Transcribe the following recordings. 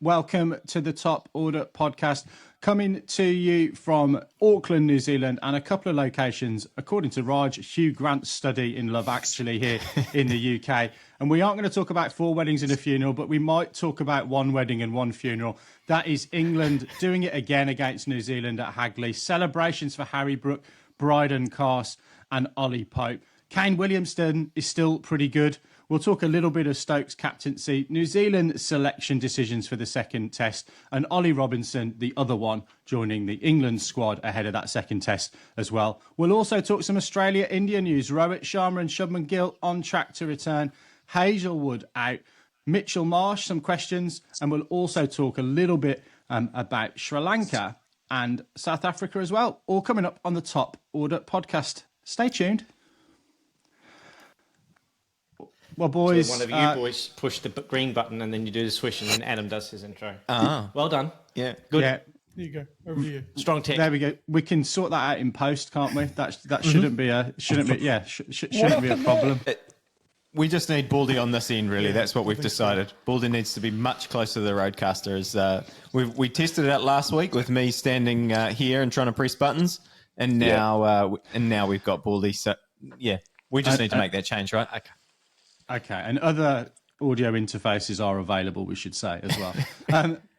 Welcome to the Top Order podcast, coming to you from Auckland, New Zealand, and a couple of locations, according to Hugh Grant's study in Love Actually here in the UK. And we aren't going to talk about 4 weddings and a funeral, but we might talk about 1 wedding and 1 funeral. That is England doing it again against New Zealand at Hagley. Celebrations for Harry Brook, Brydon Carse and Ollie Pope. Kane Williamson is still pretty good. We'll talk a little bit of Stokes' captaincy, New Zealand selection decisions for the second test, and Ollie Robinson, the other one, joining the England squad ahead of that second test as well. We'll also talk some Australia-India news. Rohit, Sharma and Shubman Gill on track to return. Hazlewood out. Mitchell Marsh, some questions. And we'll also talk a little bit about Sri Lanka and South Africa as well. All coming up on the Top Order podcast. Stay tuned. Well, boys... So one of you boys push the green button and then you do the swish and then Adam does his intro. Well done. Yeah. Good. Yeah. There you go. Over to you. Strong tech. There we go. We can sort that out in post, can't we? That shouldn't be a problem. We just need Baldy on this end, really. That's what we've decided. Baldy needs to be much closer to the roadcaster. We tested it out last week with me standing here and trying to press buttons, and now we've got Baldy. So yeah, we just need to make that change, right? Okay, and other audio interfaces are available, we should say, as well.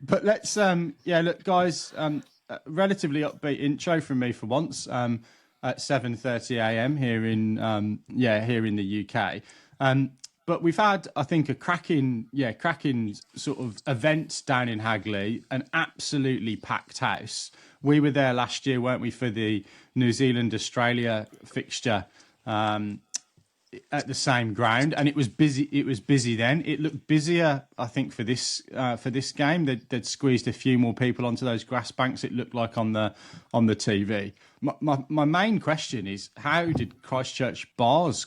But let's, look, guys, relatively upbeat intro from me for once at 7:30 a.m. here in the UK. But we've had, I think, a cracking sort of event down in Hagley, an absolutely packed house. We were there last year, weren't we, for the New Zealand-Australia fixture at the same ground, and it was busy. It was busy then. It looked busier, I think, for this game. They'd squeezed a few more people onto those grass banks. It looked like on the TV. My main question is, how did Christchurch bars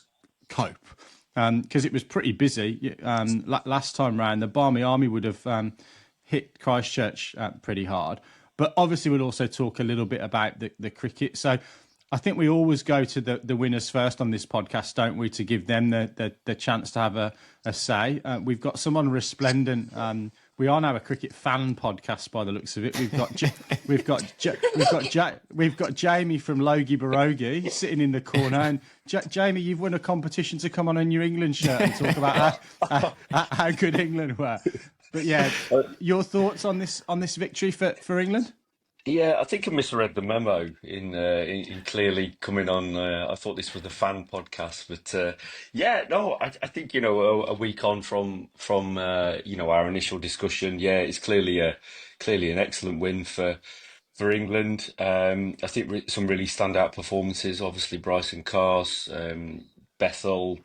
cope? Because it was pretty busy last time round. The Barmy Army would have hit Christchurch pretty hard, but obviously we'll also talk a little bit about the cricket. So I think we always go to the winners first on this podcast, don't we, to give them the chance to have a say. We've got someone resplendent. We are now a cricket fan podcast by the looks of it. We've got Jamie from Logie Barogie sitting in the corner, and Jamie, you've won a competition to come on a New England shirt and talk about how good England were. But yeah, your thoughts on this victory for England? Yeah, I think I misread the memo in clearly coming on. I thought this was a fan podcast, but I think a week on from our initial discussion, it's clearly an excellent win for England. I think some really standout performances. Obviously, Brydon Carse, Bethell,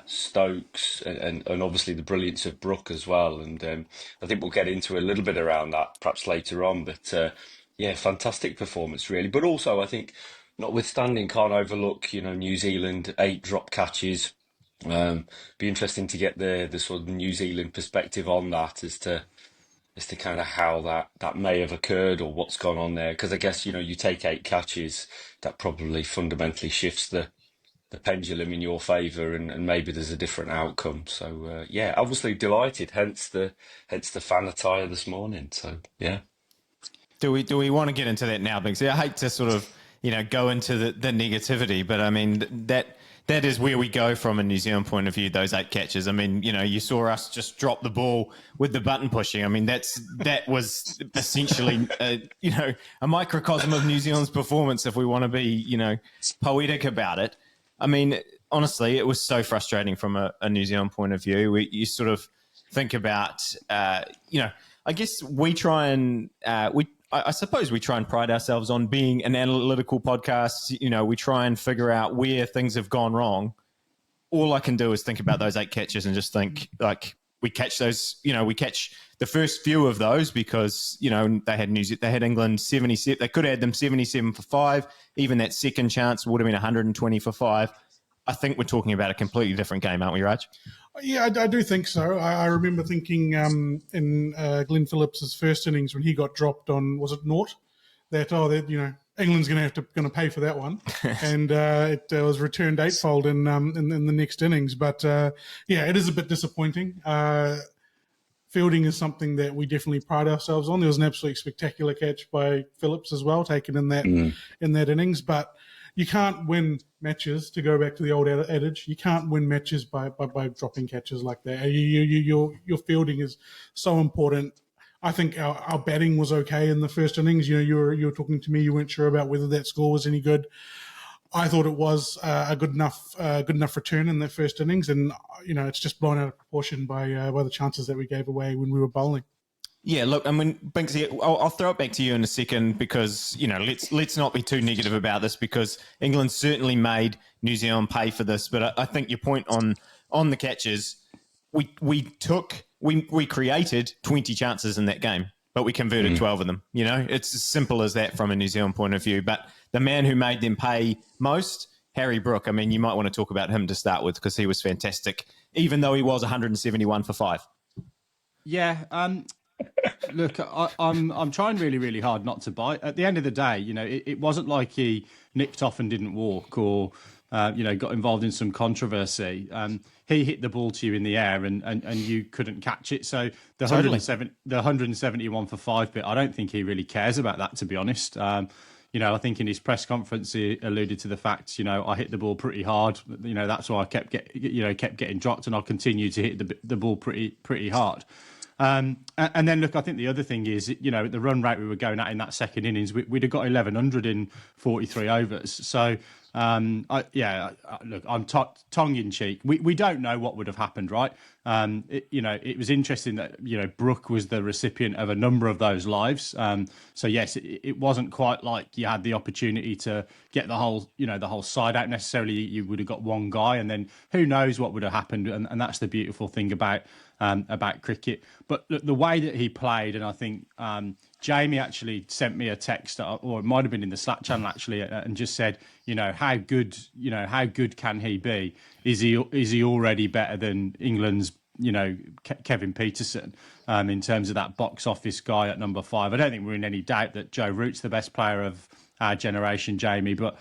Stokes, and obviously the brilliance of Brook as well. And I think we'll get into a little bit around that perhaps later on, but. Fantastic performance, really. But also, I think, notwithstanding, can't overlook, New Zealand, 8 drop catches. Be interesting to get the sort of New Zealand perspective on that as to kind of how that may have occurred or what's gone on there. Because I guess, you take 8 catches, that probably fundamentally shifts the pendulum in your favour, and maybe there's a different outcome. So, obviously delighted, hence the fan attire this morning. So, yeah. Do we want to get into that now? Because I hate to sort of, go into the negativity, but I mean, that is where we go from a New Zealand point of view, those 8 catches. I mean, you saw us just drop the ball with the button pushing. I mean, that was essentially, a microcosm of New Zealand's performance, if we want to be, poetic about it. I mean, honestly, it was so frustrating from a New Zealand point of view. You sort of think about, I guess we try and, I suppose we try and pride ourselves on being an analytical podcast. We try and figure out where things have gone wrong. All I can do is think about those 8 catches and just think, like, we catch those, we catch the first few of those because, they had England 77. They could have had them 77 for 5. Even that second chance would have been 120 for 5. I think we're talking about a completely different game, aren't we, Raj? Yeah, I do think so. I remember thinking in Glenn Phillips's first innings when he got dropped on, was it naught? That England's going to pay for that one, and it was returned eightfold in the next innings. But it is a bit disappointing. fielding is something that we definitely pride ourselves on. There was an absolutely spectacular catch by Phillips as well, taken in that innings. But you can't win matches, to go back to the old adage, you can't win matches by dropping catches like that. Your fielding is so important. I think our batting was okay in the first innings. You were talking to me, you weren't sure about whether that score was any good. I thought it was a good enough return in the first innings, and it's just blown out of proportion by the chances that we gave away when we were bowling. Yeah, look, I mean, Binksy, I'll throw it back to you in a second because let's not be too negative about this because England certainly made New Zealand pay for this. But I think your point on the catches, we created 20 chances in that game, but we converted 12 of them. It's as simple as that from a New Zealand point of view. But the man who made them pay most, Harry Brook, I mean, you might want to talk about him to start with because he was fantastic, even though he was 171 for 5. Yeah, look, I'm trying really, really hard not to bite. At the end of the day, it wasn't like he nipped off and didn't walk or, got involved in some controversy. He hit the ball to you in the air and you couldn't catch it. So the 171 for 5 bit, I don't think he really cares about that, to be honest. I think in his press conference he alluded to the fact, I hit the ball pretty hard. That's why I kept getting dropped, and I'll continue to hit the ball pretty hard. And then look, I think the other thing is, at the run rate we were going at in that second innings, we'd have got 1,100 in 43 overs. So, look, I'm tongue in cheek. We don't know what would have happened, right? It was interesting that, Brook was the recipient of a number of those lives. So yes, it wasn't quite like you had the opportunity to get the whole side out necessarily. You would have got one guy, and then who knows what would have happened. And that's the beautiful thing about cricket. But look, the way that he played, and I think Jamie actually sent me a text, or it might have been in the Slack channel actually, and just said, how good can he be? Is he already better than England's, Kevin Peterson, in terms of that box office guy at number 5? I don't think we're in any doubt that Joe Root's the best player of our generation, Jamie, but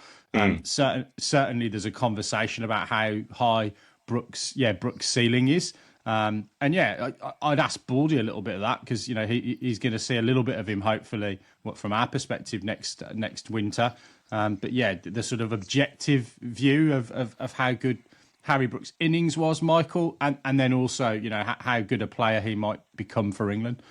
certainly there's a conversation about how high Brook's ceiling is. I'd ask Baldy a little bit of that because he's going to see a little bit of him, hopefully, from our perspective next winter. The sort of objective view of how good Harry Brook's innings was, Michael, and then also how good a player he might become for England.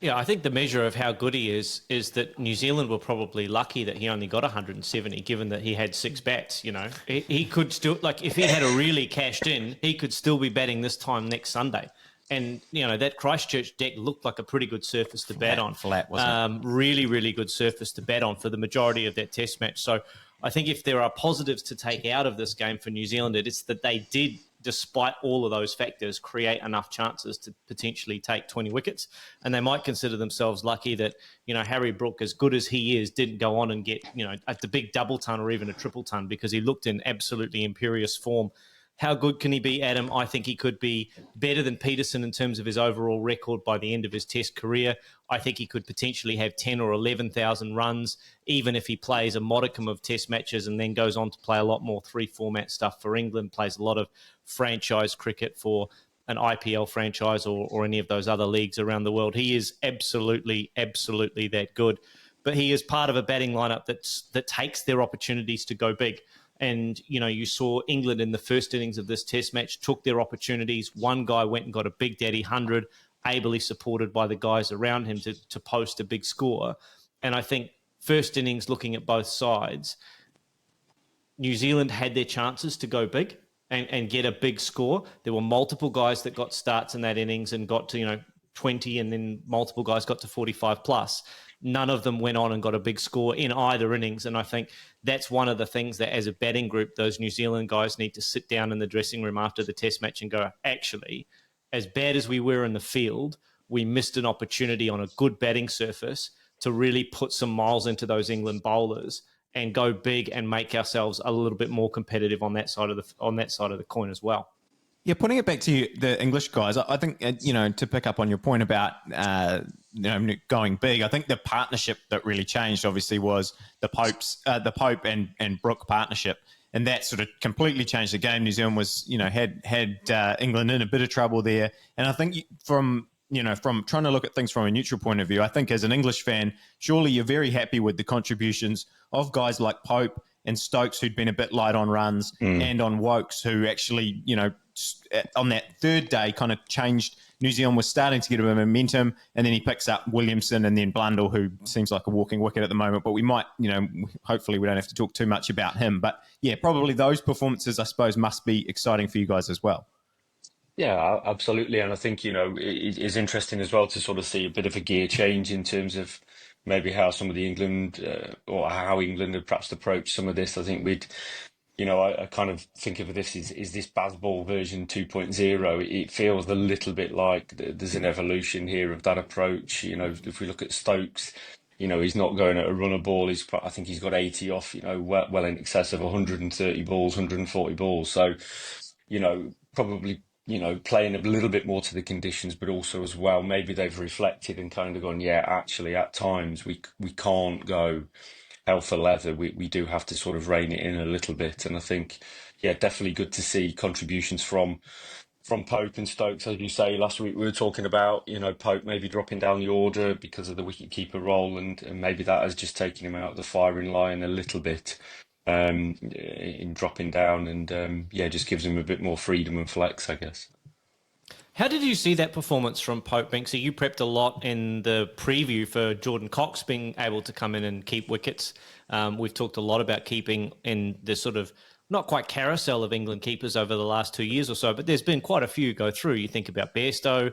Yeah, I think the measure of how good he is that New Zealand were probably lucky that he only got 170, given that he had 6 bats. He could still, if he had a really cashed in, he could still be batting this time next Sunday. And, that Christchurch deck looked like a pretty good surface to bat on. Flat, wasn't it? Really, really good surface to bat on for the majority of that test match. So I think if there are positives to take out of this game for New Zealand, it's that they did, despite all of those factors, create enough chances to potentially take 20 wickets. And they might consider themselves lucky that, Harry Brook, as good as he is, didn't go on and get, at the big double ton or even a triple ton, because he looked in absolutely imperious form. How good can he be, Adam? I think he could be better than Peterson in terms of his overall record by the end of his test career. I think he could potentially have 10 or 11,000 runs, even if he plays a modicum of test matches and then goes on to play a lot more 3-format stuff for England, plays a lot of franchise cricket for an IPL franchise or any of those other leagues around the world. He is absolutely, absolutely that good. But he is part of a batting lineup that takes their opportunities to go big. And, you saw England in the first innings of this test match took their opportunities. One guy went and got a big daddy 100, ably supported by the guys around him to post a big score. And I think first innings, looking at both sides, New Zealand had their chances to go big and get a big score. There were multiple guys that got starts in that innings and got to, 20, and then multiple guys got to 45 plus. None of them went on and got a big score in either innings. And I think that's one of the things that as a batting group, those New Zealand guys need to sit down in the dressing room after the test match and go, actually, as bad as we were in the field, we missed an opportunity on a good batting surface to really put some miles into those England bowlers and go big and make ourselves a little bit more competitive on that side of the coin as well. Yeah, putting it back to you, the English guys, I think, to pick up on your point about, going big, I think the partnership that really changed, obviously, was the Pope and Brook partnership. and that sort of completely changed the game. New Zealand was, had England in a bit of trouble there, and I think from trying to look at things from a neutral point of view, I think as an English fan, surely you're very happy with the contributions of guys like Pope and Stokes, who'd been a bit light on runs, and on Woakes, who actually, on that third day kind of changed. New Zealand was starting to get a bit of momentum, and then he picks up Williamson and then Blundell, who seems like a walking wicket at the moment, but we might, hopefully we don't have to talk too much about him. But yeah, probably those performances, I suppose, must be exciting for you guys as well. Yeah, absolutely. And I think, it is interesting as well to sort of see a bit of a gear change in terms of maybe how some of the England or how England had perhaps approached some of this. I think I kind of think of this is this Bazball version 2.0. It feels a little bit like there's an evolution here of that approach. If we look at Stokes, he's not going at a runner ball. I think he's got 80 off, well in excess of 130 balls, 140 balls. So, probably playing a little bit more to the conditions, but also as well, maybe they've reflected and kind of gone, yeah, actually, at times we can't go hell for leather. We do have to sort of rein it in a little bit. And I think, yeah, definitely good to see contributions from Pope and Stokes. As you say, last week we were talking about, Pope maybe dropping down the order because of the wicket-keeper role, and maybe that has just taken him out of the firing line a little bit. In dropping down, and just gives him a bit more freedom and flex, I guess. How did you see that performance from Pope, Binksy? You prepped a lot in the preview for Jordan Cox being able to come in and keep wickets. We've talked a lot about keeping in the sort of not quite carousel of England keepers over the last 2 years or so, but there's been quite a few go through. You think about Bairstow,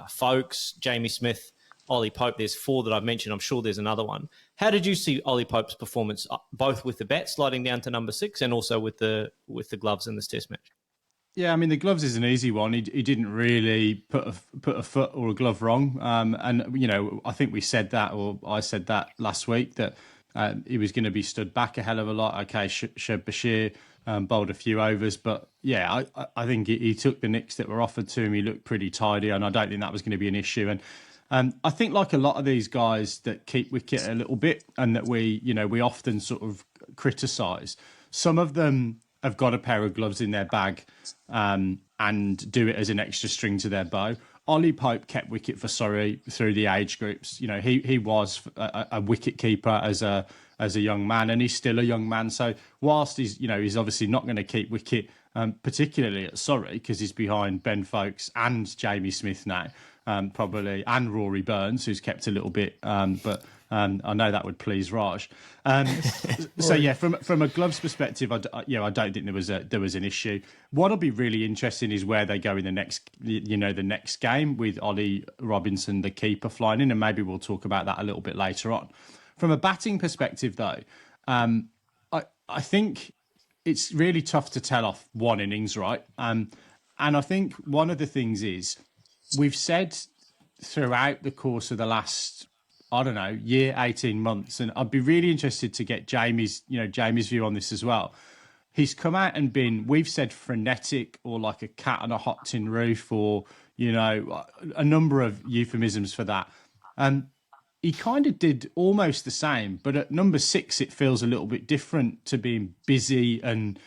Foakes, Jamie Smith, Ollie Pope. There's 4 that I've mentioned. I'm sure there's another one. How did you see Ollie Pope's performance, both with the bat sliding down to number 6 and also with the gloves in this Test match? Yeah, I mean, the gloves is an easy one. He didn't really put a foot or a glove wrong. And, I think we said that, or I said that last week, that he was going to be stood back a hell of a lot. Okay, Shub Bashir bowled a few overs. But, yeah, I think he took the nicks that were offered to him. He looked pretty tidy, and I don't think that was going to be an issue. And I think like a lot of these guys that keep wicket a little bit and that we often sort of criticise, some of them have got a pair of gloves in their bag and do it as an extra string to their bow. Ollie Pope kept wicket for Surrey through the age groups. He was a wicket keeper as a young man, and he's still a young man. So whilst he's obviously not going to keep wicket, particularly at Surrey, because he's behind Ben Foakes and Jamie Smith now, probably, and Rory Burns, who's kept a little bit, but I know that would please Raj. So yeah, from a gloves perspective, I don't think there was an issue. What'll be really interesting is where they go in the next game with Ollie Robinson, the keeper, flying in, and maybe we'll talk about that a little bit later on. From a batting perspective, though, I think it's really tough to tell off one innings, right? And I think one of the things is we've said throughout the course of the last, year, 18 months, and I'd be really interested to get Jamie's view on this as well. He's come out and we've said frenetic, or like a cat on a hot tin roof, or, a number of euphemisms for that. And he kind of did almost the same, but at number 6, it feels a little bit different to being busy and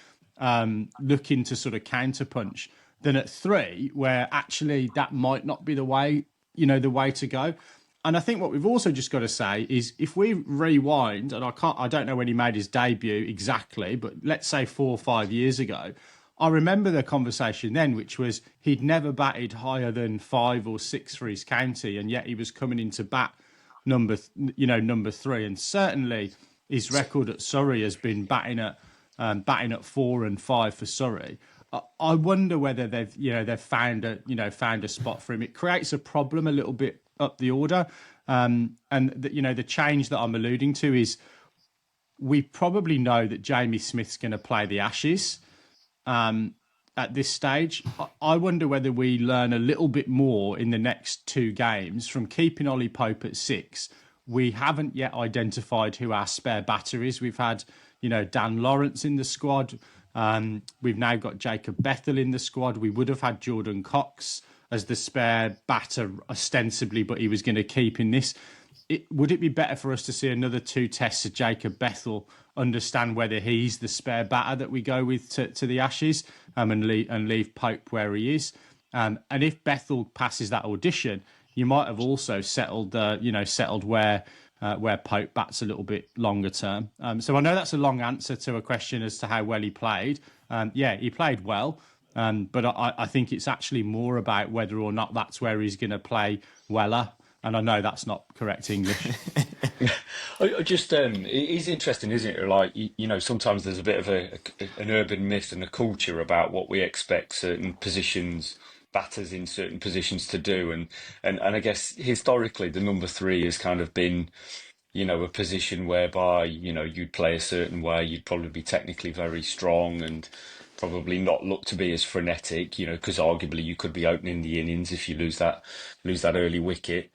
looking to sort of counterpunch than at 3, where actually that might not be the way to go. And I think what we've also just got to say is, if we rewind, and I don't know when he made his debut exactly, but let's say 4 or 5 years ago, I remember the conversation then, which was he'd never batted higher than 5 or 6 for his county, and yet he was coming into bat number 3. And certainly his record at Surrey has been batting at 4 and 5 for Surrey. I wonder whether they've found a spot for him. It creates a problem a little bit up the order, and the change that I'm alluding to is we probably know that Jamie Smith's going to play the Ashes at this stage. I wonder whether we learn a little bit more in the next 2 games from keeping Ollie Pope at 6. We haven't yet identified who our spare batter is. We've had Dan Lawrence in the squad. We've now got Jacob Bethell in the squad. We would have had Jordan Cox as the spare batter ostensibly, but he was going to keep in this. would it be better for us to see another 2 tests of Jacob Bethell, understand whether he's the spare batter that we go with to the Ashes, and leave Pope where he is? And if Bethell passes that audition, you might have also settled where Pope bats a little bit longer term. So I know that's a long answer to a question as to how well he played. He played well, but I think it's actually more about whether or not that's where he's going to play weller. And I know that's not correct English. It is interesting, isn't it? Like, sometimes there's a bit of an urban myth and a culture about what we expect certain batters in certain positions to do. And I guess historically, the number 3 has kind of been, a position whereby, you'd play a certain way, you'd probably be technically very strong and probably not look to be as frenetic, because arguably you could be opening the innings if you lose that early wicket.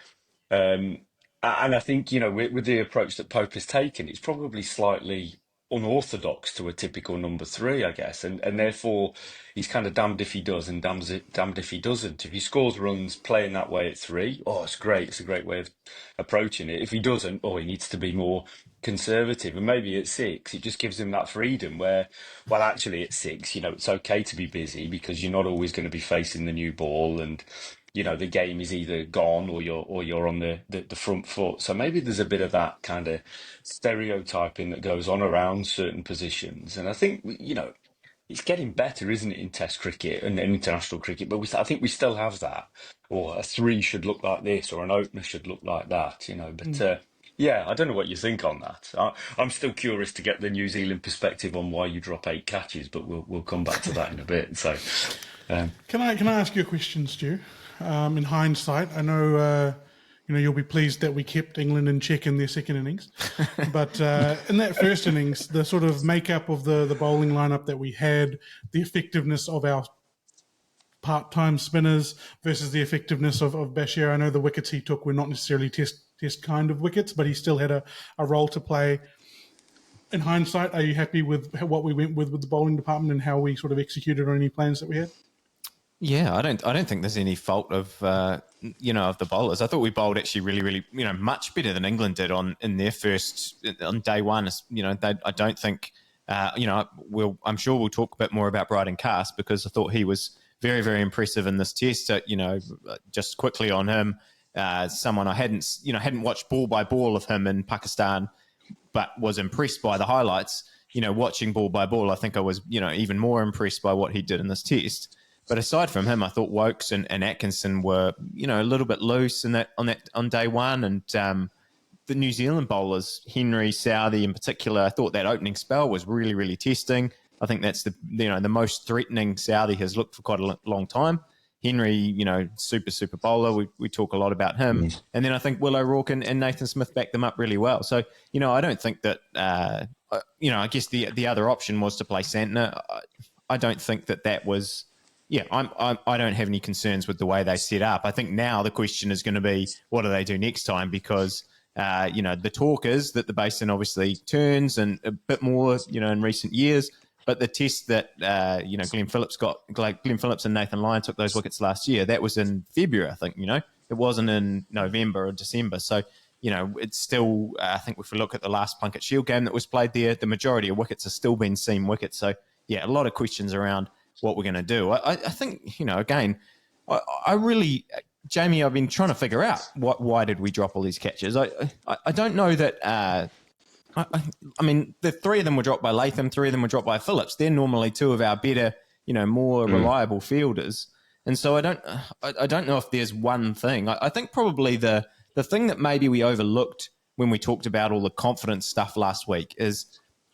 And I think, with the approach that Pope has taken, it's probably slightly unorthodox to a typical number 3, I guess. And therefore, he's kind of damned if he does and damned if he doesn't. If he scores runs playing that way at 3, it's great. It's a great way of approaching it. If he doesn't, he needs to be more conservative. And maybe at 6, it just gives him that freedom where, well, actually at 6, it's okay to be busy because you're not always going to be facing the new ball, and the game is either gone or you're on the front foot. So maybe there's a bit of that kind of stereotyping that goes on around certain positions. And I think, it's getting better, isn't it, in Test cricket and international cricket? But I think we still have that. Or a 3 should look like this, or an opener should look like that, But I don't know what you think on that. I'm still curious to get the New Zealand perspective on why you drop 8 catches, but we'll come back to that in a bit. So, Can I ask you a question, Stu? In hindsight, I know you'll be pleased that we kept England in check in their second innings, but in that first innings, the sort of makeup of the bowling lineup that we had, the effectiveness of our part-time spinners versus the effectiveness of Bashir. I know the wickets he took were not necessarily test kind of wickets, but he still had a role to play. In hindsight, are you happy with what we went with the bowling department and how we sort of executed on any plans that we had? Yeah, I don't think there's any fault of of the bowlers. I thought we bowled actually really, really much better than England did on day one. I don't think I'm sure we'll talk a bit more about Brydon Carse because I thought he was very, very impressive in this test. Just quickly on him, someone I hadn't watched ball by ball of him in Pakistan, but was impressed by the highlights. Watching ball by ball, I think I was even more impressed by what he did in this test. But aside from him, I thought Woakes and Atkinson were, a little bit loose on day one. And the New Zealand bowlers, Henry, Southey in particular, I thought that opening spell was really, really testing. I think that's the most threatening Southey has looked for quite a long time. Henry, super bowler. We talk a lot about him. Mm. And then I think Will O'Rourke and Nathan Smith backed them up really well. So, I don't think that, I guess the other option was to play Santner. I don't think that was... Yeah, I don't have any concerns with the way they set up. I think now the question is going to be, what do they do next time? Because, the talk is that the basin obviously turns and a bit more, in recent years. But the test that, Glenn Phillips and Nathan Lyon took those wickets last year, that was in February, I think, It wasn't in November or December. So, it's still, I think if we look at the last Plunket Shield game that was played there, the majority of wickets have still been seam wickets. So, yeah, a lot of questions around what we're going to do. I think, again, I really, Jamie, I've been trying to figure out why did we drop all these catches. I don't know that, I mean, the 3 of them were dropped by Latham, 3 of them were dropped by Phillips. They're normally 2 of our better, more reliable fielders. And so I don't know if there's one thing. I think probably the thing that maybe we overlooked when we talked about all the confidence stuff last week is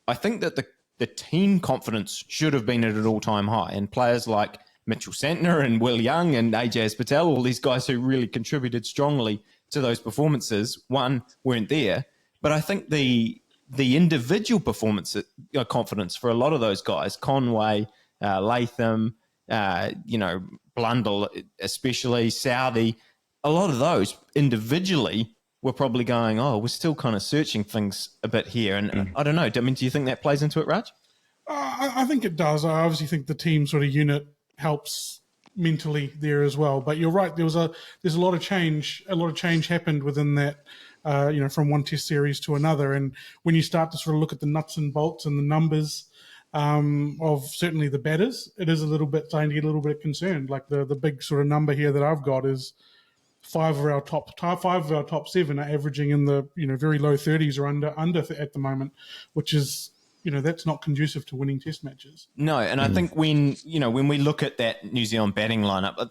I think that the team confidence should have been at an all-time high. And players like Mitchell Santner and Will Young and Ajaz Patel, all these guys who really contributed strongly to those performances, weren't there. But I think the individual performance confidence for a lot of those guys, Conway, Latham, Blundell especially, Southey, a lot of those individually we're probably going, we're still kind of searching things a bit here. And I don't know. Do you think that plays into it, Raj? I think it does. I obviously think the team sort of unit helps mentally there as well. But you're right. There's a lot of change. A lot of change happened within that from one Test series to another. And when you start to sort of look at the nuts and bolts and the numbers of certainly the batters, it is a little bit starting to get a little bit concerned. Like the big sort of number here that I've got is five of our top seven are averaging in the very low 30s or under at the moment, which is that's not conducive to winning Test matches. No, and I think when we look at that New Zealand batting lineup,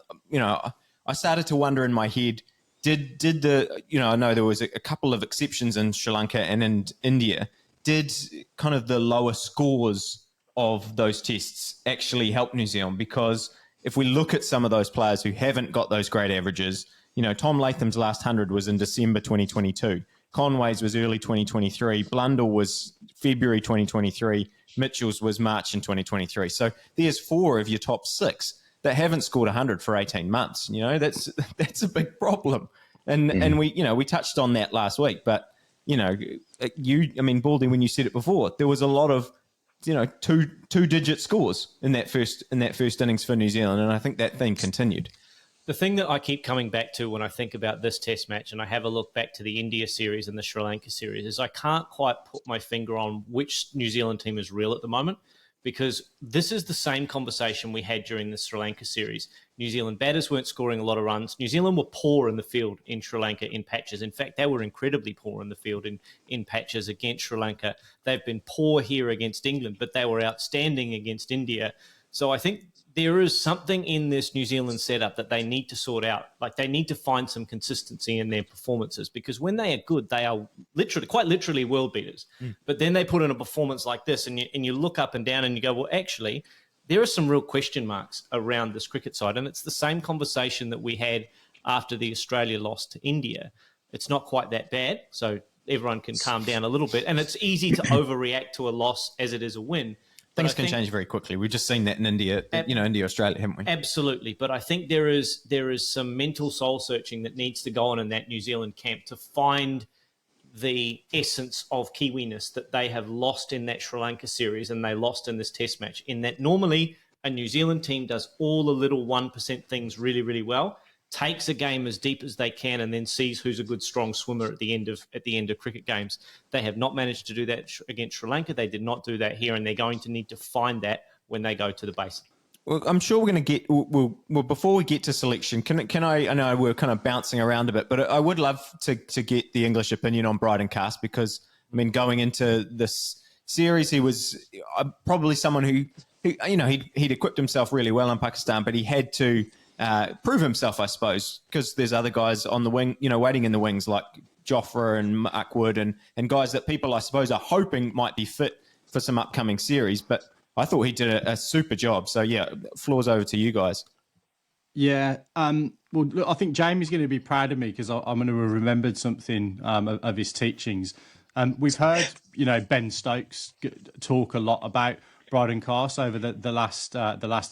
I started to wonder in my head, did the I know there was a couple of exceptions in Sri Lanka and in India, did kind of the lower scores of those tests actually help New Zealand? Because if we look at some of those players who haven't got those great averages, Tom Latham's last 100 was in December 2022. Conway's was early 2023. Blundell was February 2023. Mitchell's was March in 2023. So there's 4 of your top 6 that haven't scored 100 for 18 months. That's a big problem. And we touched on that last week. But Baldy, when you said it before, there was a lot of two-digit scores in that first innings for New Zealand, and I think that theme continued. The thing that I keep coming back to when I think about this Test match, and I have a look back to the India series and the Sri Lanka series, is I can't quite put my finger on which New Zealand team is real at the moment, because this is the same conversation we had during the Sri Lanka series. New Zealand batters weren't scoring a lot of runs. New Zealand were poor in the field in Sri Lanka in patches. In fact, they were incredibly poor in the field in patches against Sri Lanka. They've been poor here against England, but they were outstanding against India. So I think there is something in this New Zealand setup that they need to sort out. Like, they need to find some consistency in their performances, because when they are good, they are quite literally world beaters. But then they put in a performance like this, and you look up and down and you go, well, actually, there are some real question marks around this cricket side. And it's the same conversation that we had after the Australia loss to India. It's not quite that bad, so everyone can calm down a little bit. And it's easy to overreact to a loss as it is a win. Things can change very quickly. We've just seen that in India, India, Australia, haven't we? Absolutely. But I think there is some mental soul searching that needs to go on in that New Zealand camp to find the essence of Kiwiness that they have lost in that Sri Lanka series and they lost in this Test match. In that normally a New Zealand team does all the little 1% things really, really well, takes a game as deep as they can, and then sees who's a good strong swimmer at the end of cricket games. They have not managed to do that against Sri Lanka. They did not do that here, and they're going to need to find that when they go to the basin. Well, I'm sure we're going to get. Well, before we get to selection, can I? I know we're kind of bouncing around a bit, but I would love to get the English opinion on Brydon Carse, because going into this series, he was probably someone who he'd equipped himself really well in Pakistan, but he had to prove himself, I suppose, because there's other guys on the wing, waiting in the wings like Jofra and Mark Wood and guys that people, I suppose, are hoping might be fit for some upcoming series. But I thought he did a super job. So, yeah, floor's over to you guys. Yeah. Well, look, I think Jamie's going to be proud of me, because I'm going to have remembered something of his teachings. We've heard, Ben Stokes talk a lot about Brydon Carse over the last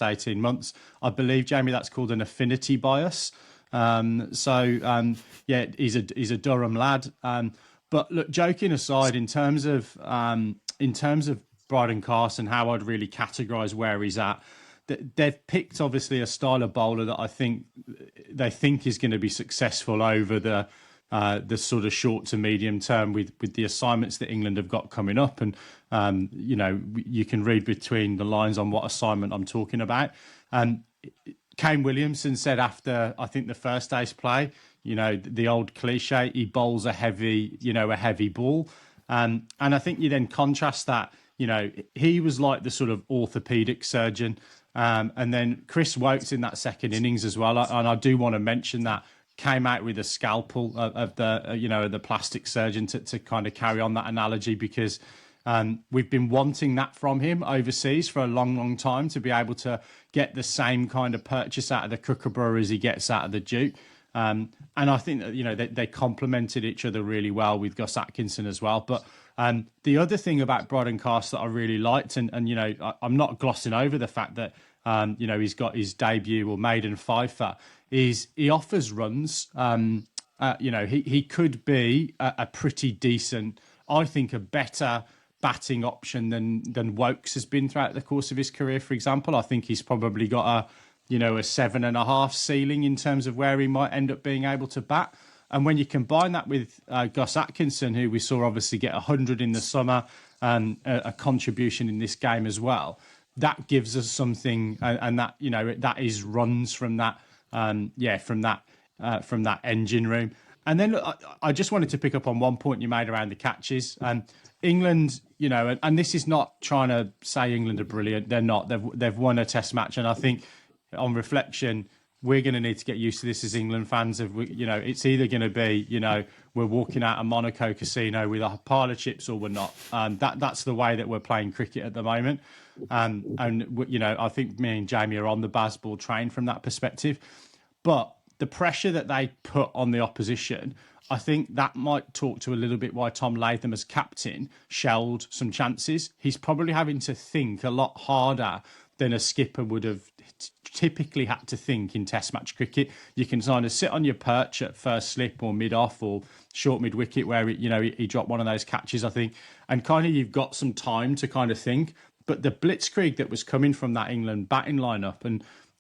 18 months. I believe, Jamie, that's called an affinity bias. He's a Durham lad. But look, joking aside, in terms of Brydon Carse and how I'd really categorise where he's at, they've picked obviously a style of bowler that I think they think is going to be successful over the sort of short to medium term with the assignments that England have got coming up. And, you can read between the lines on what assignment I'm talking about. Kane Williamson said after, I think, the first day's play, the old cliche, he bowls a heavy ball. And I think you then contrast that, he was like the sort of orthopedic surgeon. And then Chris Woakes in that second innings as well. And I do want to mention that, came out with a scalpel of the plastic surgeon to kind of carry on that analogy, because we've been wanting that from him overseas for a long, long time, to be able to get the same kind of purchase out of the Kookaburra as he gets out of the Duke. And I think that, they complemented each other really well with Gus Atkinson as well. But the other thing about Brydon Carse that I really liked, and I'm not glossing over the fact that, he's got his debut or maiden fifer, is he offers runs. He could be a pretty decent, I think, a better batting option than Woakes has been throughout the course of his career. For example, I think he's probably got a 7.5 ceiling in terms of where he might end up being able to bat. And when you combine that with Gus Atkinson, who we saw obviously get 100 in the summer, and a contribution in this game as well, that gives us something, and that, you know, that is runs from that, from that engine room. And then look, I just wanted to pick up on one point you made around the catches. England, you know, and this is not trying to say England are brilliant. They're not. They've won a Test match, and I think on reflection, we're going to need to get used to this as England fans. You know, it's either going to be, you know, we're walking out of Monaco casino with a pile of chips, or we're not. That's the way that we're playing cricket at the moment. And you know, I think me and Jamie are on the Bazball train from that perspective. But the pressure that they put on the opposition, I think that might talk to a little bit why Tom Latham as captain shelled some chances. He's probably having to think a lot harder than a skipper would have typically had to think in Test match cricket. You can kind of sit on your perch at first slip or mid off or short mid wicket where he dropped one of those catches, I think, and kind of you've got some time to kind of think. But the blitzkrieg that was coming from that England batting lineup,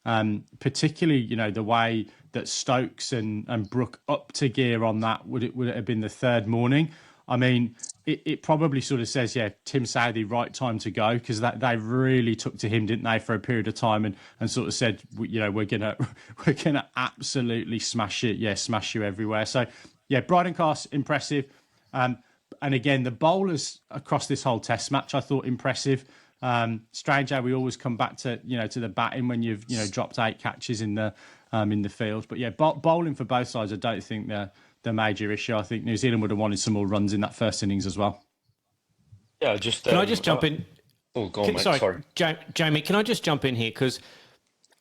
and particularly, you know, the way that Stokes and Brook up to gear on that, would it have been the third morning? I mean, it probably sort of says, yeah, Tim Southee, right time to go, because they really took to him, didn't they, for a period of time, and sort of said, you know, we're gonna absolutely smash you everywhere. So yeah, Brydon Carse, impressive, and again the bowlers across this whole Test match I thought impressive. Strange how we always come back to the batting when you've dropped 8 catches in the field, but yeah, bowling for both sides I don't think the major issue. I think New Zealand would have wanted some more runs in that first innings as well. Yeah, can I just jump in? Oh, go on, mate. Sorry. Jamie, can I just jump in here? Because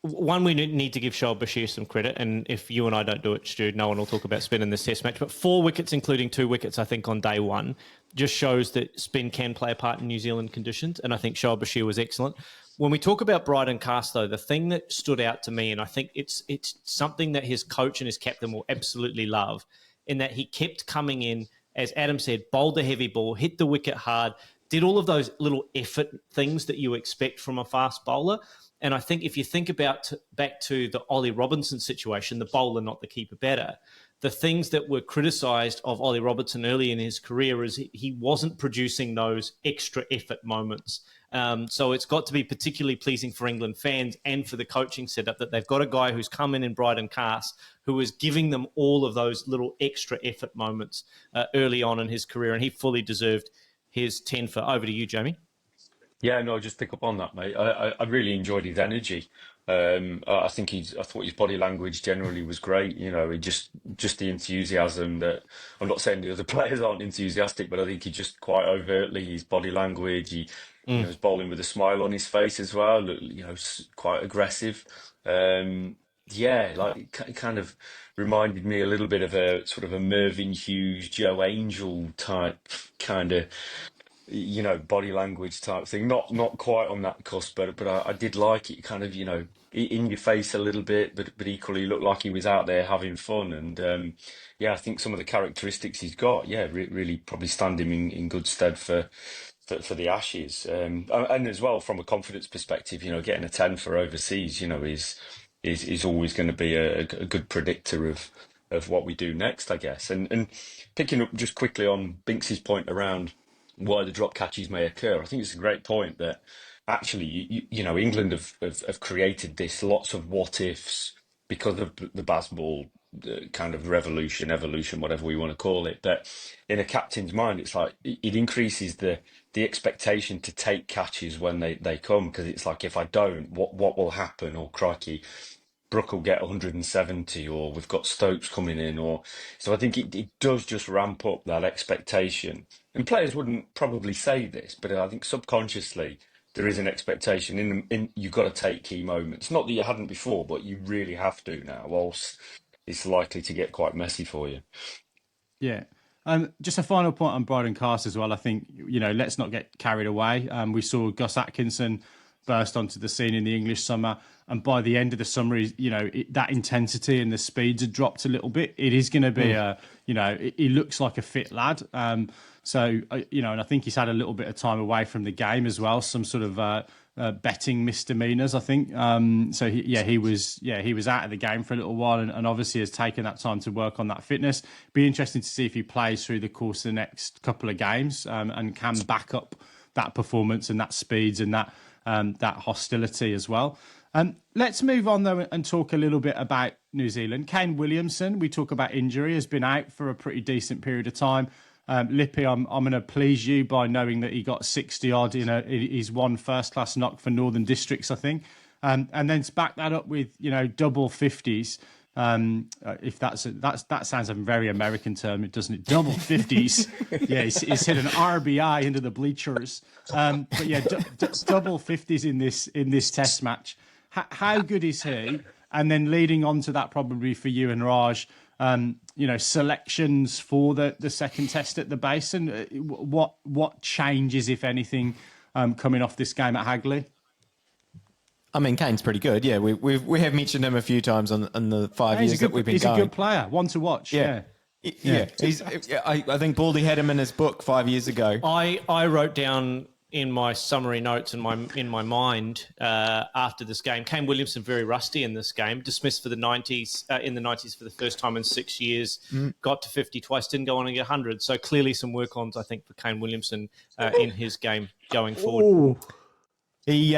one, we need to give Shoaib Bashir some credit, and if you and I don't do it, Stu, no one will talk about spin in this Test match. But 4 wickets, including 2 wickets, I think, on day one, just shows that spin can play a part in New Zealand conditions, and I think Shoaib Bashir was excellent. When we talk about Brydon Carse, though, the thing that stood out to me, and I think it's something that his coach and his captain will absolutely love, in that he kept coming in, as Adam said, bowled the heavy ball, hit the wicket hard, did all of those little effort things that you expect from a fast bowler. And I think if you think about back to the Ollie Robinson situation, the bowler, not the keeper batter, the things that were criticised of Ollie Robinson early in his career is he wasn't producing those extra effort moments. So it's got to be particularly pleasing for England fans and for the coaching setup that they've got a guy who's come in Brydon Carse who is giving them all of those little extra effort moments early on in his career, and he fully deserved his 10 for. Over to you, Jamie. Yeah, no, just pick up on that, mate. I really enjoyed his energy. I thought his body language generally was great. You know, just the enthusiasm that, I'm not saying the other players aren't enthusiastic, but I think he just quite overtly, his body language, he was bowling with a smile on his face as well. You know, quite aggressive. Yeah, like it kind of reminded me a little bit of a sort of a Mervyn Hughes, Joe Angel type kind of, you know, body language type thing. Not quite on that cusp, but I did like it. Kind of, you know, in your face a little bit, but equally looked like he was out there having fun. And yeah, I think some of the characteristics he's got, yeah, really probably stand him in good stead for the Ashes. And as well from a confidence perspective, you know, getting a 10 for overseas, you know, is always going to be a good predictor of what we do next, I guess. And picking up just quickly on Binks's point around why the drop catches may occur, I think it's a great point that actually, you know, England have created this lots of what ifs because of the Bazball kind of evolution, whatever we want to call it. But in a captain's mind, it's like it increases the expectation to take catches when they come, because it's like, if I don't, what will happen? Or crikey, Brook will get 170, or we've got Stokes coming in, or so I think it does just ramp up that expectation. And players wouldn't probably say this, but I think subconsciously there is an expectation in you've got to take key moments. Not that you hadn't before, but you really have to now, whilst it's likely to get quite messy for you. Yeah. Just a final point on Brydon Carse as well. I think, you know, let's not get carried away. We saw Gus Atkinson burst onto the scene in the English summer, and by the end of the summer, you know, that intensity and the speeds had dropped a little bit. It is going to be you know, he looks like a fit lad. So, you know, and I think he's had a little bit of time away from the game as well, some sort of betting misdemeanors, I think. So he was out of the game for a little while, and obviously has taken that time to work on that fitness. Be interesting to see if he plays through the course of the next couple of games and can back up that performance and that speeds and that hostility as well. Let's move on though and talk a little bit about New Zealand. Kane Williamson, we talk about injury, has been out for a pretty decent period of time. Lippy, I'm going to please you by knowing that he got 60 odd in his one first class knock for Northern Districts, I think, and then to back that up with double 50s. If that sounds a very American term, it doesn't it? Double 50s. Yeah, he's hit an RBI into the bleachers. But yeah, double 50s in this Test match. How good is he? And then leading on to that, probably for you and Raj, selections for the second Test at the Basin. What changes, if anything, coming off this game at Hagley? I mean, Kane's pretty good. Yeah, we have mentioned him a few times on the 5 years that we've been going. He's a good player, one to watch. Yeah. I think Baldy had him in his book 5 years ago. I wrote down in my summary notes and in my mind after this game, Kane Williamson very rusty in this game, dismissed for the 90s in the 90s for the first time in 6 years, got to 50 twice, didn't go on and get 100. So clearly some work-ons, I think, for Kane Williamson in his game going forward. Ooh. He,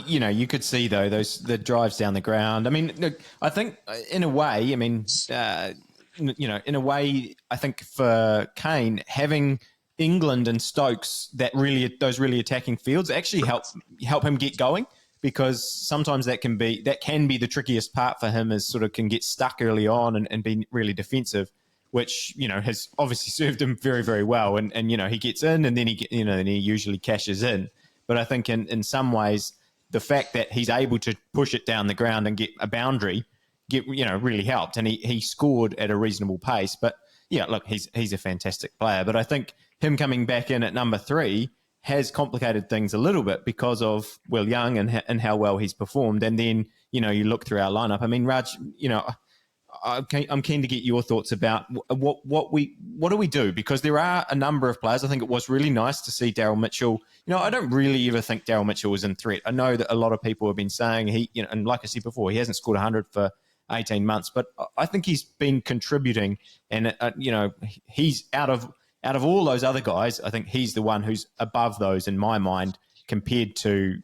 you could see though the drives down the ground. I mean, look, I think in a way, I think for Kane having England and Stokes those really attacking fields actually help him get going, because sometimes that can be the trickiest part for him, is sort of can get stuck early on and be really defensive, which has obviously served him very, very well. And he gets in and then he usually cashes in. But I think in some ways, the fact that he's able to push it down the ground and get a boundary, really helped. And he scored at a reasonable pace. But yeah, look, he's a fantastic player. But I think him coming back in at number 3 has complicated things a little bit because of Will Young and how well he's performed. And then, you look through our lineup. I mean, Raj, I'm keen to get your thoughts about what do we do, because there are a number of players. I think it was really nice to see Daryl Mitchell. I don't really ever think Daryl Mitchell was in threat. I know that a lot of people have been saying and like I said before, he hasn't scored 100 for 18 months, but I think he's been contributing, and he's out of all those other guys, I think he's the one who's above those in my mind compared to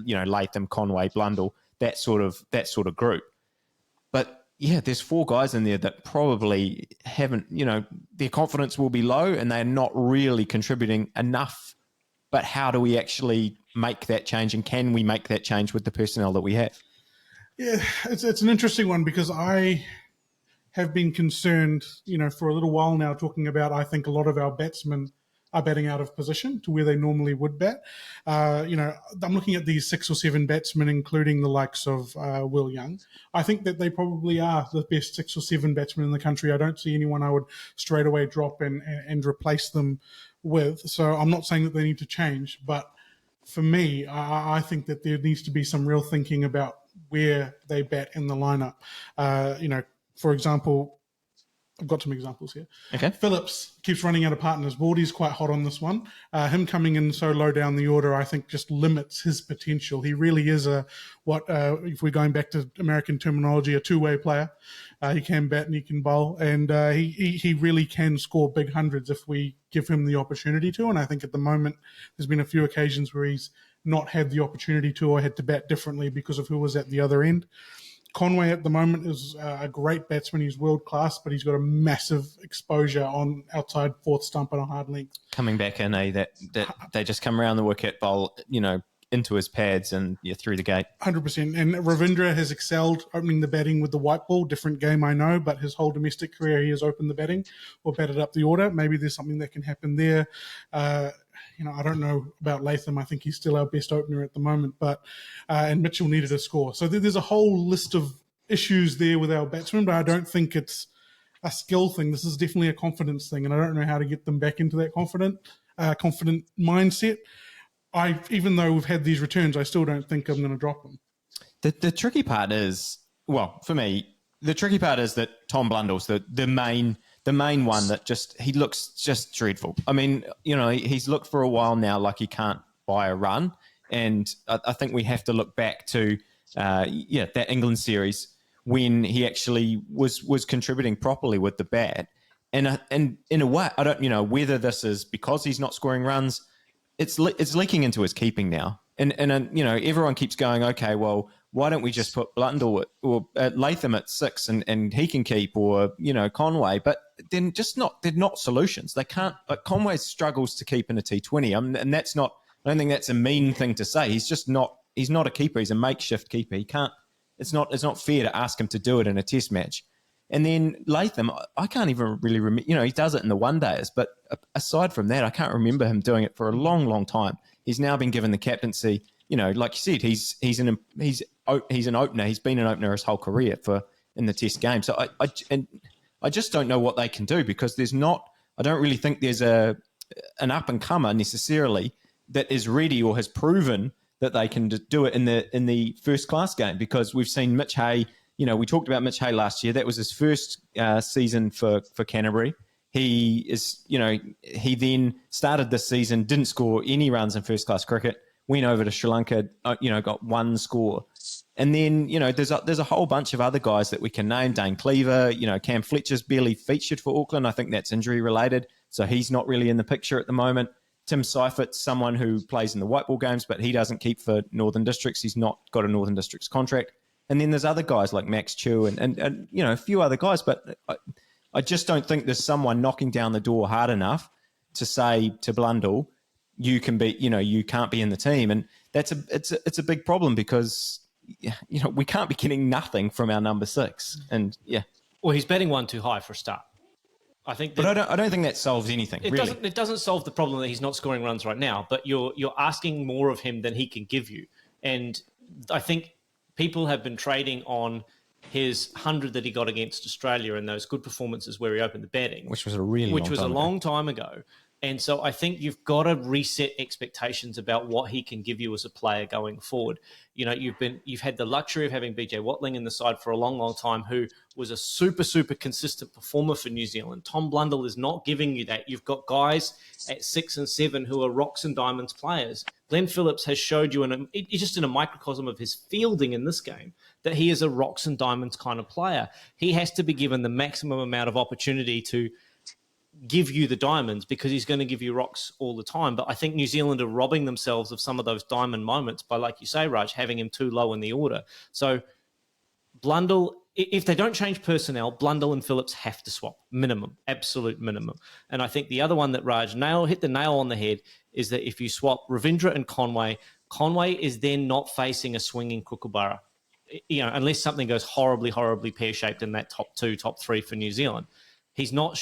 Latham, Conway, Blundell, that sort of group. But yeah, there's 4 guys in there that probably haven't, their confidence will be low and they're not really contributing enough. But how do we actually make that change, and can we make that change with the personnel that we have? Yeah, it's an interesting one, because I have been concerned, for a little while now, talking about, I think a lot of our batsmen are batting out of position to where they normally would bat. I'm looking at these 6 or 7 batsmen, including the likes of Will Young. I think that they probably are the best 6 or 7 batsmen in the country. I don't see anyone I would straight away drop and replace them with. So I'm not saying that they need to change, but for me, I think that there needs to be some real thinking about where they bat in the lineup. For example, I've got some examples here. Okay. Phillips keeps running out of partners. Baldy's quite hot on this one. Him coming in so low down the order, I think, just limits his potential. He really is if we're going back to American terminology, a two-way player. He can bat and he can bowl, and he really can score big hundreds if we give him the opportunity to. And I think at the moment there's been a few occasions where he's not had the opportunity to, or had to bat differently because of who was at the other end. Conway at the moment is a great batsman. He's world class, but he's got a massive exposure on outside fourth stump and a hard length. Coming back in, that they just come around the wicket, bowl, into his pads and through the gate. 100%. And Ravindra has excelled opening the batting with the white ball. Different game, I know, but his whole domestic career, he has opened the batting or batted up the order. Maybe there's something that can happen there. I don't know about Latham. I think he's still our best opener at the moment, but and Mitchell needed a score. So there's a whole list of issues there with our batsmen, but I don't think it's a skill thing. This is definitely a confidence thing, and I don't know how to get them back into that confident mindset. Even though we've had these returns, I still don't think I'm going to drop them. The tricky part is, well, for me, the tricky part is that Tom Blundell's the main one that he looks just dreadful. I mean, he's looked for a while now like he can't buy a run, And I think we have to look back to, that England series when he actually was contributing properly with the bat. And in a way, I don't, whether this is because he's not scoring runs, it's leaking into his keeping now. And everyone keeps going, okay, well, why don't we just put Blundell or Latham at 6 and he can keep, or, Conway, but then they're not solutions. They can't, Conway struggles to keep in a T20. And that's not, I don't think that's a mean thing to say. He's not a keeper. He's a makeshift keeper. He can't, it's not fair to ask him to do it in a test match. And then Latham, I can't even really remember, he does it in the one days, but aside from that, I can't remember him doing it for a long, long time. He's now been given the captaincy. Like you said, he's an opener. He's been an opener his whole career in the Test game. So I just don't know what they can do, because I don't really think there's an up and comer necessarily that is ready or has proven that they can do it in the first class game, because we've seen Mitch Hay. We talked about Mitch Hay last year. That was his first season for Canterbury. He then started this season, didn't score any runs in first class cricket, went over to Sri Lanka, got one score. And then, there's a whole bunch of other guys that we can name. Dane Cleaver, Cam Fletcher's barely featured for Auckland. I think that's injury related, so he's not really in the picture at the moment. Tim Seifert's someone who plays in the white ball games, but he doesn't keep for Northern Districts. He's not got a Northern Districts contract. And then there's other guys like Max Chew and a few other guys, but I just don't think there's someone knocking down the door hard enough to say to Blundell, you can't be in the team. And it's a big problem, because we can't be getting nothing from our number 6. And well, he's betting one too high for a start. I think, but I don't think that solves anything. It doesn't solve the problem that he's not scoring runs right now. But you're asking more of him than he can give you, and I think people have been trading on his 100 that he got against Australia and those good performances where he opened the batting, which was a long time ago. And so I think you've got to reset expectations about what he can give you as a player going forward. You've had the luxury of having BJ Watling in the side for a long, long time, who was a super, super consistent performer for New Zealand. Tom Blundell is not giving you that. You've got guys at 6 and 7 who are rocks and diamonds players. Glenn Phillips has showed you, just in a microcosm of his fielding in this game, that he is a rocks and diamonds kind of player. He has to be given the maximum amount of opportunity to give you the diamonds, because he's going to give you rocks all the time. But I think New Zealand are robbing themselves of some of those diamond moments by, like you say, Raj, having him too low in the order. So Blundell, if they don't change personnel, Blundell and Phillips have to swap, minimum, absolute minimum. And I think the other one that Raj hit the nail on the head is that if you swap Ravindra and Conway is then not facing a swinging Kookaburra, unless something goes horribly, horribly pear-shaped in that top 2, top 3 for New Zealand. He's not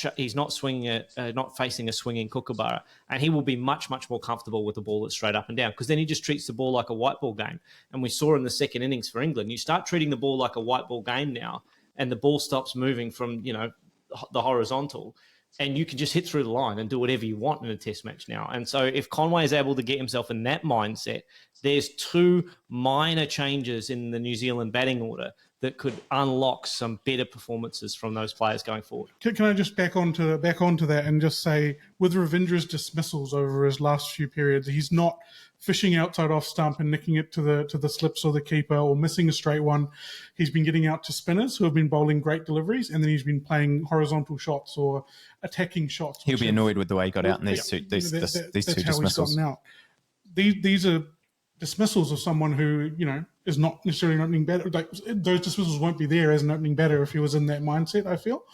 swinging not facing a swinging Kookaburra, and he will be much, much more comfortable with the ball that's straight up and down, because then he just treats the ball like a white ball game. And we saw in the second innings for England, you start treating the ball like a white ball game now, and the ball stops moving from the horizontal, and you can just hit through the line and do whatever you want in a test match now. And so if Conway is able to get himself in that mindset, there's 2 minor changes in the New Zealand batting order that could unlock some better performances from those players going forward. Can I just back onto that and just say, with Ravindra's dismissals over his last few periods, he's not fishing outside off stump and nicking it to the slips or the keeper or missing a straight one. He's been getting out to spinners who have been bowling great deliveries, and then he's been playing horizontal shots or attacking shots. He'll be annoyed with the way he got out in these two dismissals. Out. These are dismissals of someone who, is not necessarily an opening batter. Like, those dismissals won't be there as an opening batter if he was in that mindset, I feel.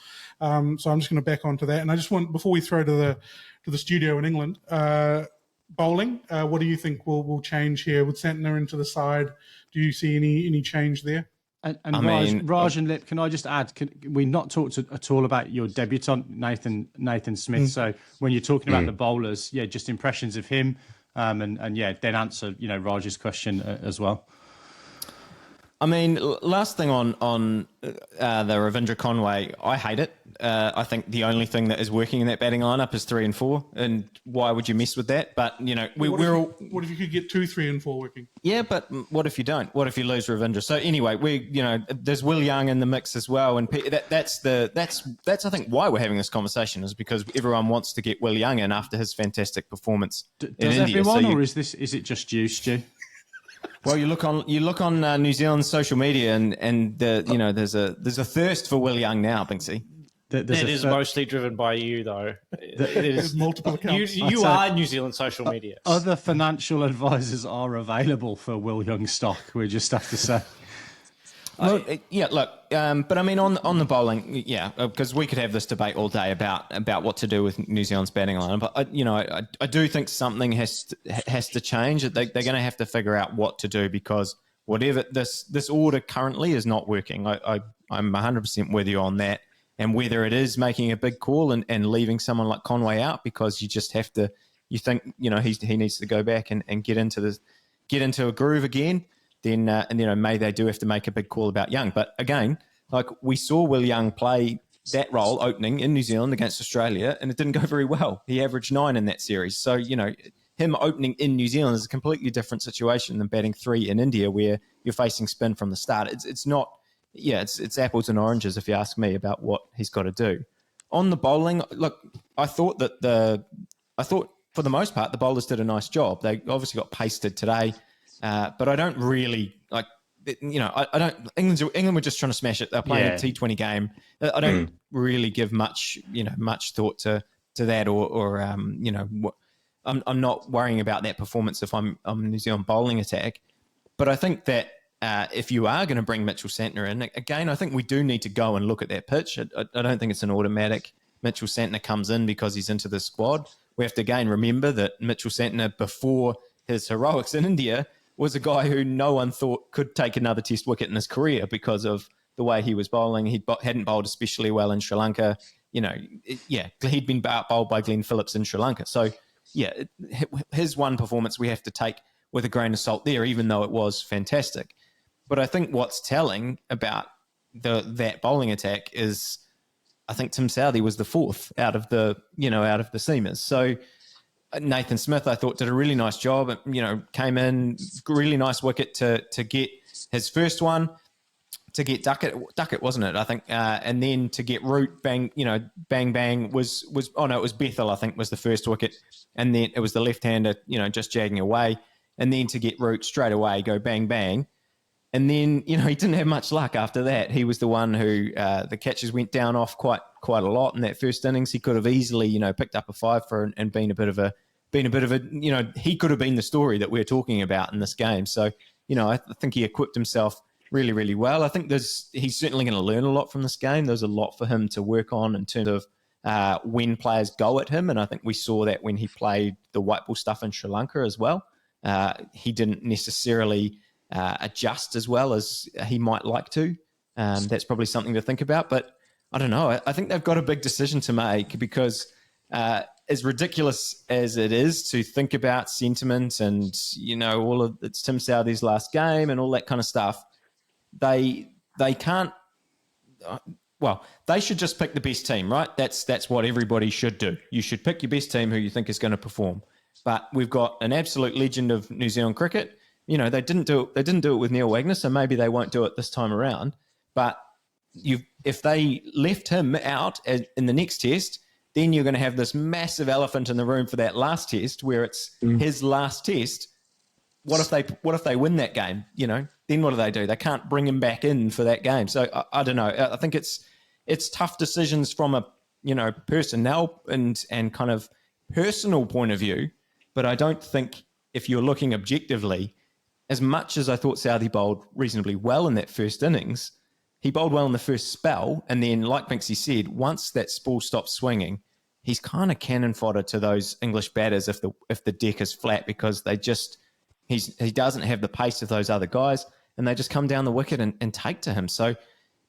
So I'm just going to back onto that. And I just want, before we throw to the studio in England, bowling, what do you think will change here with Santner into the side? Do you see any change there? And Raj and Lip, can I just add, we not talked at all about your debutant, Nathan Smith. So when you're talking about the bowlers, just impressions of him, and then answer, Raj's question as well. Last thing on the Ravindra Conway, I hate it. I think the only thing that is working in that batting lineup is 3 and 4, and why would you mess with that? But what if you could get 2, 3, and 4 working? Yeah, but what if you don't? What if you lose Ravindra? So anyway, there's Will Young in the mix as well, and that's I think why we're having this conversation, is because everyone wants to get Will Young in after his fantastic performance in India. Does everyone, or is it just you, Stu? Well, you look on New Zealand's social media, and there's a thirst for Will Young now, Binksy. That is mostly driven by you, though. There's multiple accounts. You are New Zealand social media. Other financial advisors are available for Will Young stock. We just have to say. Well, but I mean, on the bowling, because we could have this debate all day about what to do with New Zealand's batting line. But I do think something has to change. They're going to have to figure out what to do, because whatever this order currently is not working. I'm 100% with you on that. And whether it is making a big call and leaving someone like Conway out because you just have to, you think he needs to go back and get into a groove again. Then maybe they do have to make a big call about Young. But again, like we saw Will Young play that role opening in New Zealand against Australia, and it didn't go very well. He averaged 9 in that series. So, him opening in New Zealand is a completely different situation than batting 3 in India, where you're facing spin from the start. It's not, it's apples and oranges if you ask me about what he's got to do. On the bowling, look, I thought for the most part the bowlers did a nice job. They obviously got pasted today. But I don't really like, I don't. England were just trying to smash it. They're playing a T20 game. I don't really give much thought to that, or I'm not worrying about that performance if I'm New Zealand bowling attack. But I think that if you are going to bring Mitchell Santner in again, I think we do need to go and look at that pitch. I don't think it's an automatic. Mitchell Santner comes in because he's into the squad. We have to again remember that Mitchell Santner, before his heroics in India, was a guy who no one thought could take another test wicket in his career because of the way he was bowling. He hadn't bowled especially well in Sri Lanka. He'd been bowled by Glenn Phillips in Sri Lanka. So, his one performance we have to take with a grain of salt there, even though it was fantastic. But I think what's telling about that bowling attack is I think Tim Southee was the 4th out of the seamers. So, Nathan Smith, I thought, did a really nice job. Came in, really nice wicket to get his first one, to get Duckett, wasn't it? I think, and then to get Root, bang was it was Bethell, I think, was the first wicket, and then it was the left-hander, just jagging away, and then to get Root straight away, go bang bang, and then he didn't have much luck after that. He was the one who the catches went down off quite a lot in that first innings. He could have easily picked up a 5 and been a bit of a he could have been the story that we're talking about in this game. So I think he equipped himself really, really well. I think he's certainly going to learn a lot from this game. There's a lot for him to work on in terms of when players go at him, and I think we saw that when he played the white ball stuff in Sri Lanka as well. He didn't necessarily adjust as well as he might like to. That's probably something to think about. But I don't know. I think they've got a big decision to make, because as ridiculous as it is to think about sentiment and all of it's Tim Southee's last game and all that kind of stuff, they can't. Well, they should just pick the best team, right? That's what everybody should do. You should pick your best team who you think is going to perform. But we've got an absolute legend of New Zealand cricket. They didn't do it with Neil Wagner, so maybe they won't do it this time around. But if they left him out in the next test, then you're going to have this massive elephant in the room for that last test, where it's his last test. What if they win that game? Then what do? They can't bring him back in for that game. So I don't know. I think it's tough decisions from a personnel and kind of personal point of view. But I don't think, if you're looking objectively, as much as I thought Southee bowled reasonably well in that first innings, he bowled well in the first spell, and then, like Binksy said, once that ball stops swinging, he's kind of cannon fodder to those English batters if the deck is flat, because he doesn't have the pace of those other guys, and they just come down the wicket and take to him. So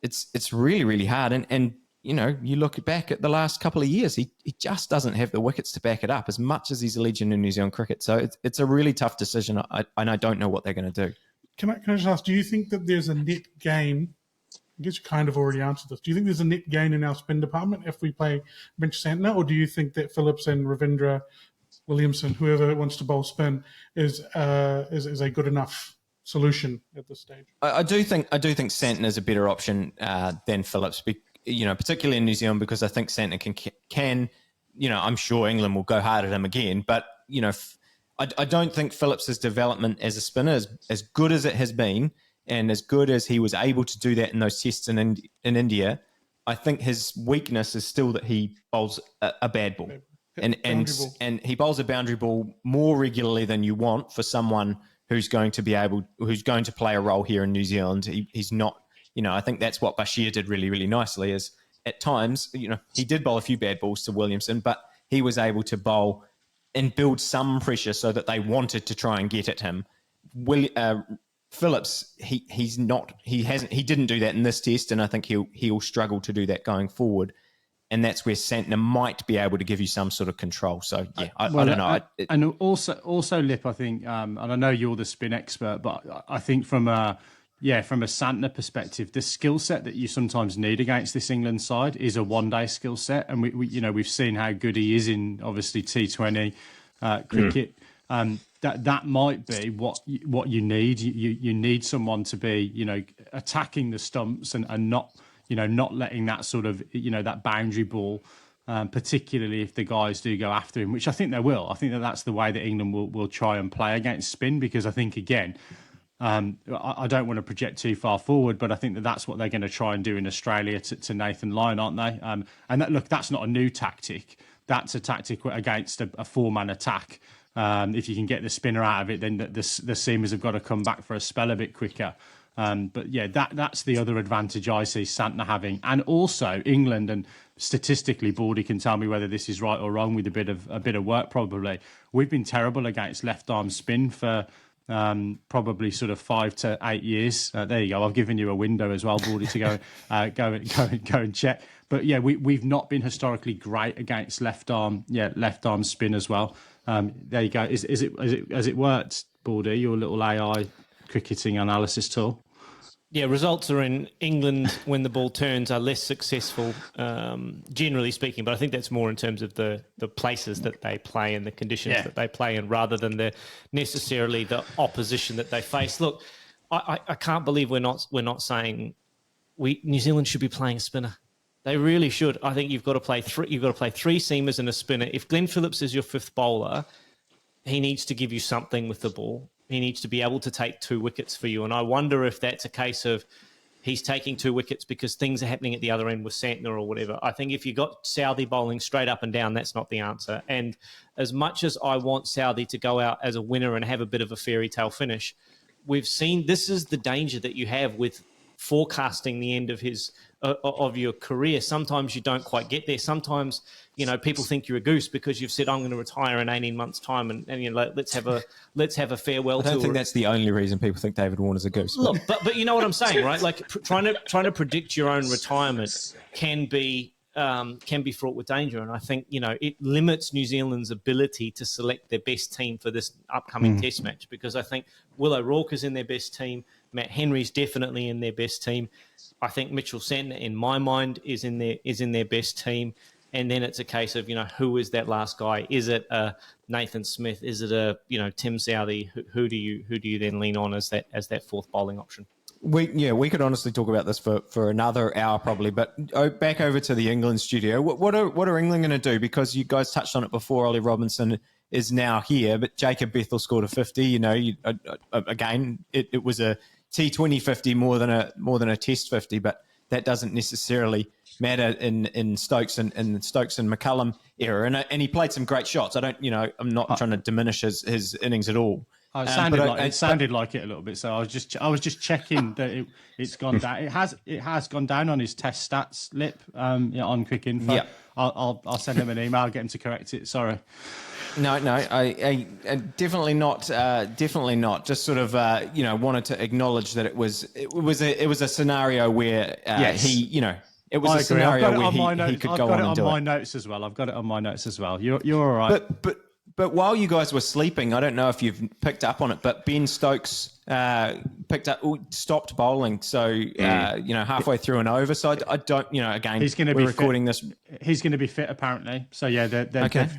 it's really, really hard. And you look back at the last couple of years, he just doesn't have the wickets to back it up, as much as he's a legend in New Zealand cricket. So it's a really tough decision, and I don't know what they're going to do. Can I just ask, do you think that there's a net gain? I guess you kind of already answered this. Do you think there's a net gain in our spin department if we play bench Santner, or do you think that Phillips and Ravindra, Williamson, whoever wants to bowl spin, is a good enough solution at this stage? I do think Santner is a better option than Phillips, particularly in New Zealand, because I think Santner can. I'm sure England will go hard at him again, but I don't think Phillips' development as a spinner is as good as it has been, and as good as he was able to do that in those tests in India. I think his weakness is still that he bowls a bad ball. And he bowls a boundary ball more regularly than you want for someone who's going to play a role here in New Zealand. He's not, I think that's what Bashir did really, really nicely is at times, he did bowl a few bad balls to Williamson, but he was able to bowl and build some pressure so that they wanted to try and get at him. Phillips, he didn't do that in this test, and I think he'll struggle to do that going forward. And that's where Santner might be able to give you some sort of control. So yeah, I don't know. And also, Lip, I think, and I know you're the spin expert, but I think from a Santner perspective, the skill set that you sometimes need against this England side is a one-day skill set, and we've seen how good he is in obviously T20 cricket. That might be what you need. You need someone to be attacking the stumps and not letting that sort of that boundary ball, particularly if the guys do go after him, which I think they will. I think that's the way that England will try and play against spin, because I think again. I don't want to project too far forward, but I think that's what they're going to try and do in Australia to Nathan Lyon, aren't they? And that's not a new tactic. That's a tactic against a four-man attack. If you can get the spinner out of it, then the seamers have got to come back for a spell a bit quicker. But yeah, that's the other advantage I see Santner having, and also England. And statistically, Bordy can tell me whether this is right or wrong with a bit of work. Probably we've been terrible against left arm spin for. Probably sort of 5 to 8 years. There you go. I've given you a window as well, Bordy, to go and check. But yeah, we've not been historically great against left arm spin as well. There you go. Has it worked, Bordy? Your little AI cricketing analysis tool. Yeah, results are in England when the ball turns are less successful, generally speaking. But I think that's more in terms of the places that they play and the conditions that they play in, rather than necessarily the opposition that they face. Look, I can't believe we're not saying New Zealand should be playing a spinner. They really should. I think you've got to play three seamers and a spinner. If Glenn Phillips is your fifth bowler, he needs to give you something with the ball. He needs to be able to take 2 wickets for you. And I wonder if that's a case of he's taking 2 wickets because things are happening at the other end with Santner or whatever. I think if you got Southee bowling straight up and down, that's not the answer. And as much as I want Southee to go out as a winner and have a bit of a fairy tale finish, we've seen this is the danger that you have with forecasting the end of your career. Sometimes you don't quite get there. Sometimes, people think you're a goose because you've said, I'm going to retire in 18 months' time and let's have a farewell tour. I don't think that's the only reason people think David Warner's a goose. Look, but you know what I'm saying, right? Like trying to predict your own retirement can be fraught with danger. And I think, it limits New Zealand's ability to select their best team for this upcoming test match, because I think Will O'Rourke is in their best team. Matt Henry's definitely in their best team. I think Mitchell Santner, in my mind, is in their best team. And then it's a case of, who is that last guy? Is it Nathan Smith? Is it a Tim Southee? Who do you then lean on as that fourth bowling option? We could honestly talk about this for another hour probably, but back over to the England studio. What are England going to do? Because you guys touched on it before. Ollie Robinson is now here, but Jacob Bethell scored a 50. Again, it was a T20 50 more than a Test 50, but that doesn't necessarily matter in Stokes and Stokes and McCullum era. And he played some great shots. I'm not trying to diminish his innings at all. It sounded like it a little bit. So I was just checking that it's gone down. It has gone down on his Test stats, Lip, on Quick Info. Yeah. I'll send him an email, get him to correct it. Sorry. No, I definitely not. Definitely not. Just sort of, wanted to acknowledge that it was a scenario where he, it was a scenario where he could go on and do it. I've got it on my notes as well. I've got it on my notes as well. You're all right. But while you guys were sleeping, I don't know if you've picked up on it, but Ben Stokes stopped bowling. So, halfway through an over. So I don't, again, he's going to be recording this. He's going to be fit apparently. So yeah, okay.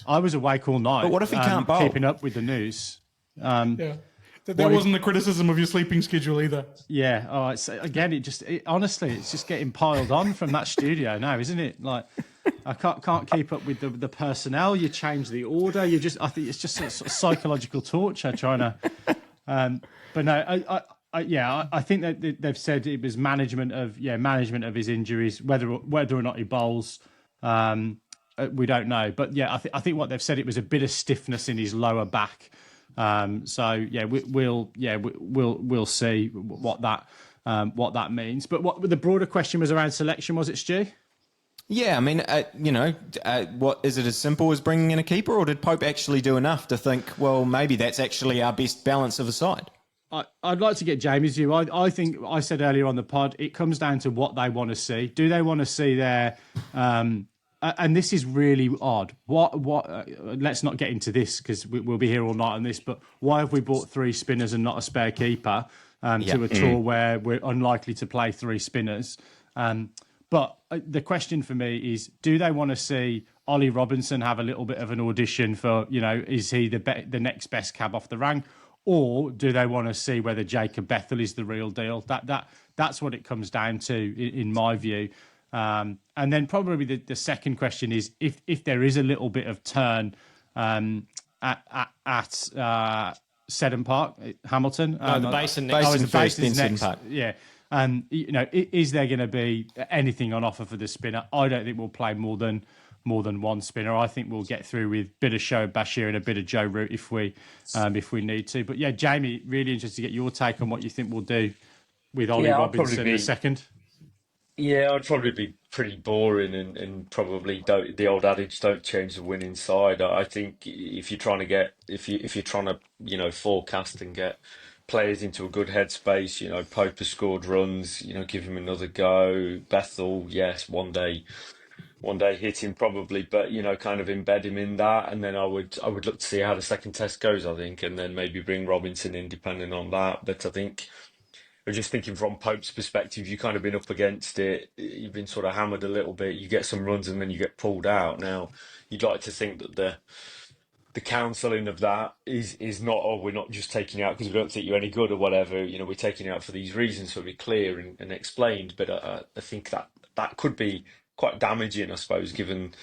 I was awake all night. But what if he can't bowl? Keeping up with the news. That wasn't a criticism of your sleeping schedule either. Yeah. All right. So again, honestly, it's just getting piled on from that studio now, isn't it? Like, I can't keep up with the personnel. You change the order. I think it's just a sort of psychological torture trying to. But no, I think that they've said it was management of his injuries, whether or not he bowls. We don't know, but yeah, I think what they've said, it was a bit of stiffness in his lower back. So yeah, we'll see what that means. But what the broader question was around selection, was it, Stu? Yeah, I mean, what is it as simple as bringing in a keeper, or did Pope actually do enough to think, well, maybe that's actually our best balance of a side? I'd like to get Jamie's view. I think I said earlier on the pod, it comes down to what they want to see. Do they want to see their and this is really odd. Let's not get into this because we'll be here all night on this. But why have we bought 3 spinners and not a spare keeper to a tour where we're unlikely to play 3 spinners? But the question for me is, do they want to see Ollie Robinson have a little bit of an audition for, is he the next best cab off the rank? Or do they want to see whether Jacob Bethell is the real deal? That's what it comes down to, in my view. And then probably the second question is, if there is a little bit of turn at Seddon Park, Hamilton. The Basin next. Basin first, then Seddon Park. Yeah. Is there going to be anything on offer for the spinner? I don't think we'll play more than one spinner. I think we'll get through with a bit of Shoaib Bashir and a bit of Joe Root if we need to. But yeah, Jamie, really interested to get your take on what you think we'll do with Ollie Robinson in a second. Yeah, I'd probably be pretty boring and probably the old adage, don't change the winning side. I think if you're trying to forecast and get players into a good headspace, Pope has scored runs, give him another go. Bethell, yes, one day hit him probably, but kind of embed him in that, and then I would look to see how the second test goes, I think, and then maybe bring Robinson in depending on that. But I think I'm just thinking from Pope's perspective, you've kind of been up against it, you've been sort of hammered a little bit, you get some runs and then you get pulled out. Now you'd like to think that the counselling of that is not, we're not just taking you out because we don't think you're any good or whatever. We're taking you out for these reasons, so we're clear and explained. But I think that could be quite damaging, I suppose, given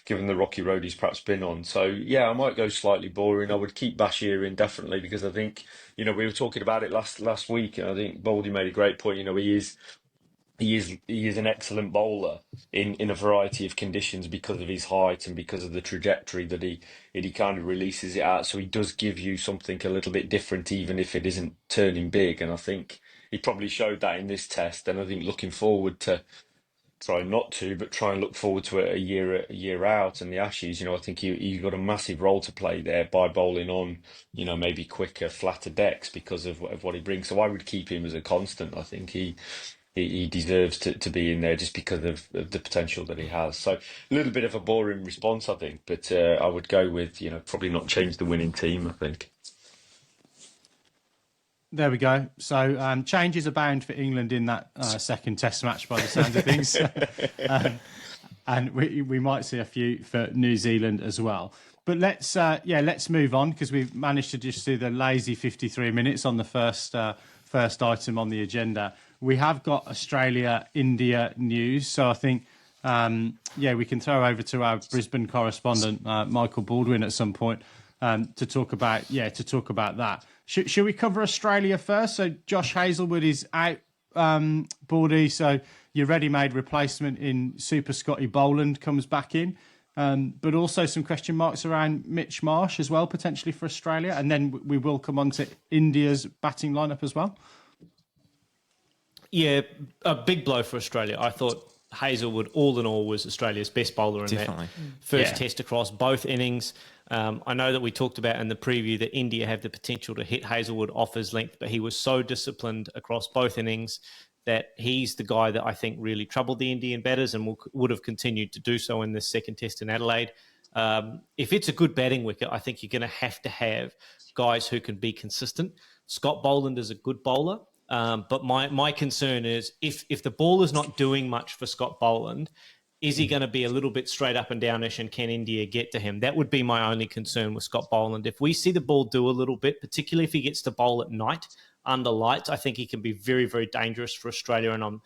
the rocky road he's perhaps been on. So yeah, I might go slightly boring. I would keep Bashir in definitely, because I think we were talking about it last week, and I think Baldy made a great point. He is an excellent bowler in a variety of conditions because of his height and because of the trajectory that he kind of releases it at. So he does give you something a little bit different, even if it isn't turning big. And I think he probably showed that in this test. And I think looking forward to try and look forward to it a year out and the Ashes. I think he got a massive role to play there by bowling on, maybe quicker, flatter decks because of what he brings. So I would keep him as a constant. I think he deserves to be in there just because of the potential that he has. So a little bit of a boring response, I think, but I would go with, probably not change the winning team, I think. There we go. So changes abound for England in that second Test match, by the sounds of things, and we might see a few for New Zealand as well. But let's move on, because we've managed to just do the lazy 53 minutes on the first item on the agenda. We have got Australia-India news, so I think we can throw over to our Brisbane correspondent Michael Baldwin at some point to talk about that. Should we cover Australia first? So Josh Hazlewood is out, Baldy. So your ready-made replacement in Super Scotty Boland comes back in, but also some question marks around Mitch Marsh as well, potentially for Australia. And then we will come on to India's batting lineup as well. Yeah, a big blow for Australia. I thought Hazlewood, all in all, was Australia's best bowler in that first test across both innings. I know that we talked about in the preview that India have the potential to hit Hazlewood off his length, but he was so disciplined across both innings that he's the guy that I think really troubled the Indian batters and would have continued to do so in this second test in Adelaide. If it's a good batting wicket, I think you're going to have guys who can be consistent. Scott Boland is a good bowler. But my concern is if the ball is not doing much for Scott Boland, is he going to be a little bit straight up and downish, and can India get to him? That would be my only concern with Scott Boland. If we see the ball do a little bit, particularly if he gets to bowl at night under lights, I think he can be very, very dangerous for Australia. And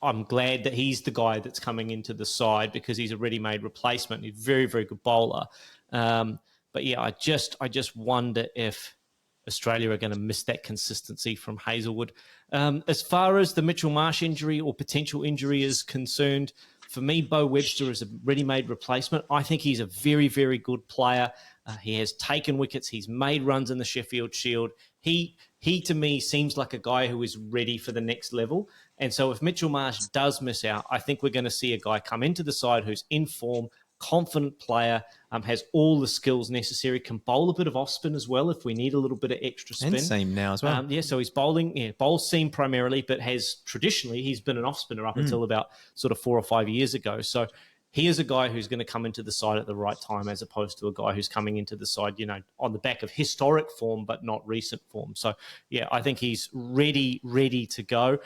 I'm glad that he's the guy that's coming into the side because he's a ready-made replacement. He's a very, very good bowler. But yeah, I just wonder if Australia are going to miss that consistency from Hazlewood. As far as the Mitchell Marsh injury or potential injury is concerned, for me, Bo Webster is a ready-made replacement. I think he's a very, very good player. He has taken wickets. He's made runs in the Sheffield Shield. He to me seems like a guy who is ready for the next level. And so if Mitchell Marsh does miss out, I think we're going to see a guy come into the side who's in form, confident player, has all the skills necessary, can bowl a bit of off spin as well if we need a little bit of extra spin. And seam now as well. So he's bowls seam primarily, but he's been an off spinner up until about sort of 4 or 5 years ago. So he is a guy who's going to come into the side at the right time, as opposed to a guy who's coming into the side, on the back of historic form, but not recent form. So yeah, I think he's ready to go.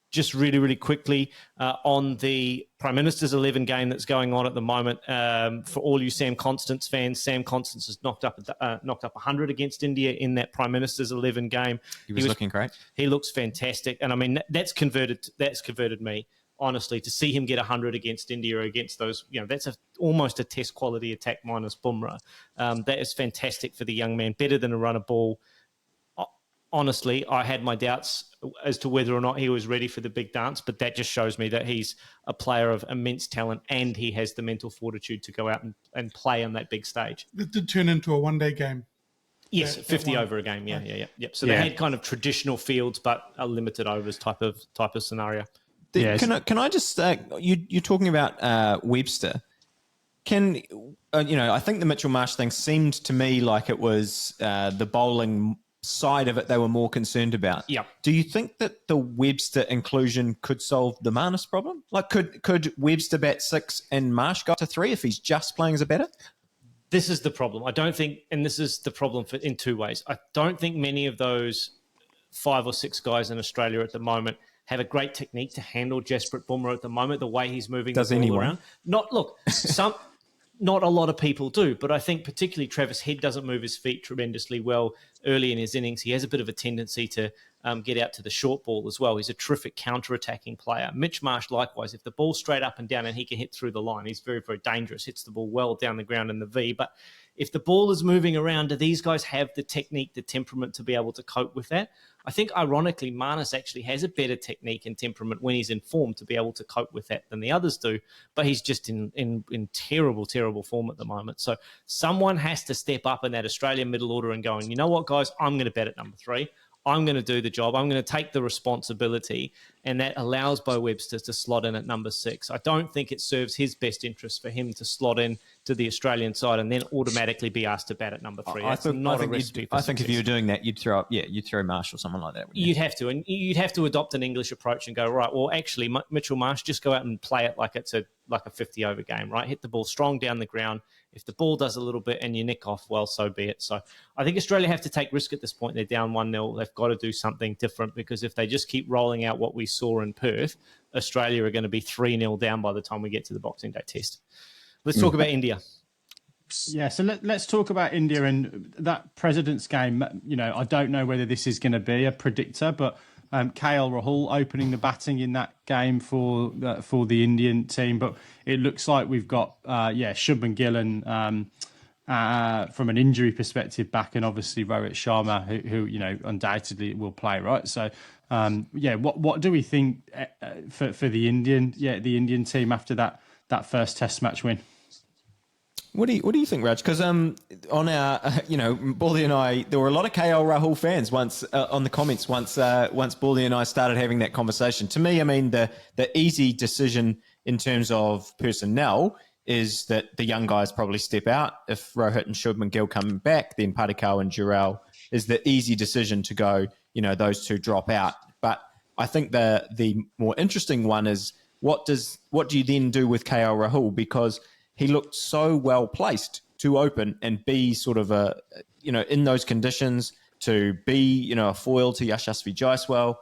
Just really, really quickly on the Prime Minister's 11 game that's going on at the moment. For all you Sam Constance fans, Sam Constance has knocked up 100 against India in that Prime Minister's 11 game. He was looking great. He looks fantastic, and I mean that's converted me honestly to see him get 100 against India or against those. That's almost a test quality attack minus Bumrah. That is fantastic for the young man. Better than a run of ball. Honestly, I had my doubts as to whether or not he was ready for the big dance, but that just shows me that he's a player of immense talent and he has the mental fortitude to go out and play on that big stage. It did turn into a one-day game. Yes, 50 over a game. Yeah. So they had kind of traditional fields, but a limited overs type of scenario. Can I just you're talking about Webster? I think the Mitchell Marsh thing seemed to me like it was the bowling side of it they were more concerned about. Yeah. Do you think that the Webster inclusion could solve the Marnus problem? Like, could Webster bat 6 and Marsh go to 3 if he's just playing as a batter? This is the problem. I don't think, and this is the problem in two ways. I don't think many of those 5 or 6 guys in Australia at the moment have a great technique to handle Jasprit Bumrah at the moment, the way he's moving the ball around. Not a lot of people do, but I think particularly Travis Head doesn't move his feet tremendously well early in his innings. He has a bit of a tendency to get out to the short ball as well. He's a terrific counter-attacking player. Mitch Marsh, likewise, if the ball's straight up and down and he can hit through the line, he's very, very dangerous, hits the ball well down the ground in the V. But if the ball is moving around, do these guys have the technique, the temperament to be able to cope with that? I think, ironically, Marnus actually has a better technique and temperament when he's in form to be able to cope with that than the others do, but he's just in terrible, terrible form at the moment. So someone has to step up in that Australian middle order and going, you know what, guys, I'm going to bat at number 3. I'm going to do the job. I'm going to take the responsibility, and that allows Bo Webster to slot in at number 6. I don't think it serves his best interest for him to slot in to the Australian side and then automatically be asked to bat at number 3. I think if you were doing that, you'd throw Marsh or someone like that. You'd have to, and you'd have to adopt an English approach and go, right, well, actually, Mitchell Marsh, just go out and play it like it's a 50-over game, right? Hit the ball strong down the ground. If the ball does a little bit and you nick off, well, so be it. So I think Australia have to take risk at this point. They're down 1-0. They've got to do something different, because if they just keep rolling out what we saw in Perth, Australia are going to be 3-0 down by the time we get to the Boxing Day test. Let's talk about India. Yeah, so let's talk about India and that President's game. I don't know whether this is going to be a predictor, but KL Rahul opening the batting in that game for the Indian team. But it looks like we've got Shubman, Gill and from an injury perspective back, and obviously Rohit Sharma, who undoubtedly will play, right? So what do we think for the Indian team after that first Test match win? What do you think, Raj? Because on our, Baldy and I, there were a lot of KL Rahul fans once on the comments once Baldy and I started having that conversation. To me, I mean, the easy decision in terms of personnel is that the young guys probably step out. If Rohit and Shubman Gill come back, then Padikal and Jurel is the easy decision to go, those two drop out. But I think the more interesting one is what do you then do with KL Rahul? Because he looked so well placed to open and be sort of in those conditions to be, a foil to Yashasvi Jaiswal.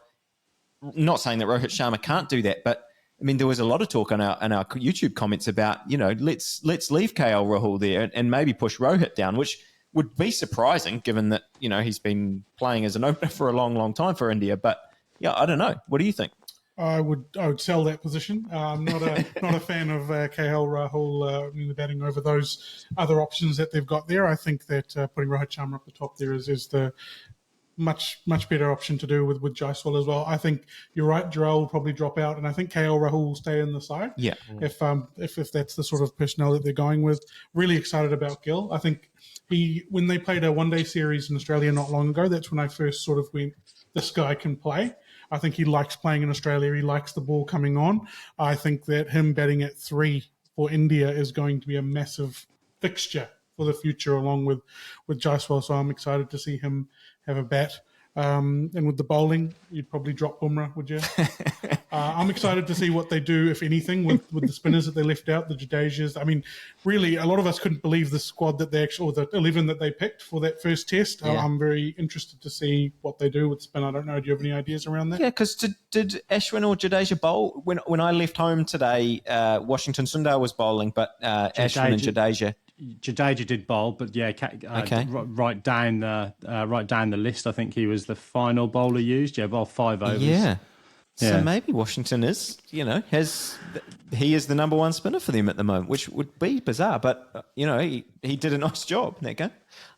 Not saying that Rohit Sharma can't do that, but I mean, there was a lot of talk on our YouTube comments about, let's leave KL Rahul there and maybe push Rohit down, which would be surprising given that, he's been playing as an opener for a long, long time for India. But yeah, I don't know. What do you think? I would sell that position. I'm not a fan of KL Rahul in the batting over those other options that they've got there. I think that putting Rohit Sharma up the top there is the much better option to do with Jaiswal as well. I think you're right. Jarrell will probably drop out, and I think KL Rahul will stay in the side. Yeah. If that's the sort of personnel that they're going with. Really excited about Gill. I think when they played a one-day series in Australia not long ago, that's when I first sort of went, this guy can play. I think he likes playing in Australia. He likes the ball coming on. I think that him batting at 3 for India is going to be a massive fixture for the future, along with Jaiswal. So I'm excited to see him have a bat. And with the bowling, you'd probably drop Bumrah, would you? I'm excited to see what they do, if anything, with the spinners that they left out, the Jadejas. I mean, really, a lot of us couldn't believe the squad that they actually, or the 11 that they picked for that first test. Yeah. I'm very interested to see what they do with spin. I don't know. Do you have any ideas around that? Yeah, because did Ashwin or Jadeja bowl? When I left home today, Washington Sundar was bowling, but Ashwin and Jadeja. Jadeja did bowl, but yeah, Okay. right down the list. I think he was the final bowler used. Yeah, bowled 5 overs. Yeah. So Yeah. maybe Washington is, he is the number one spinner for them at the moment, which would be bizarre. But, he did a nice job in that game.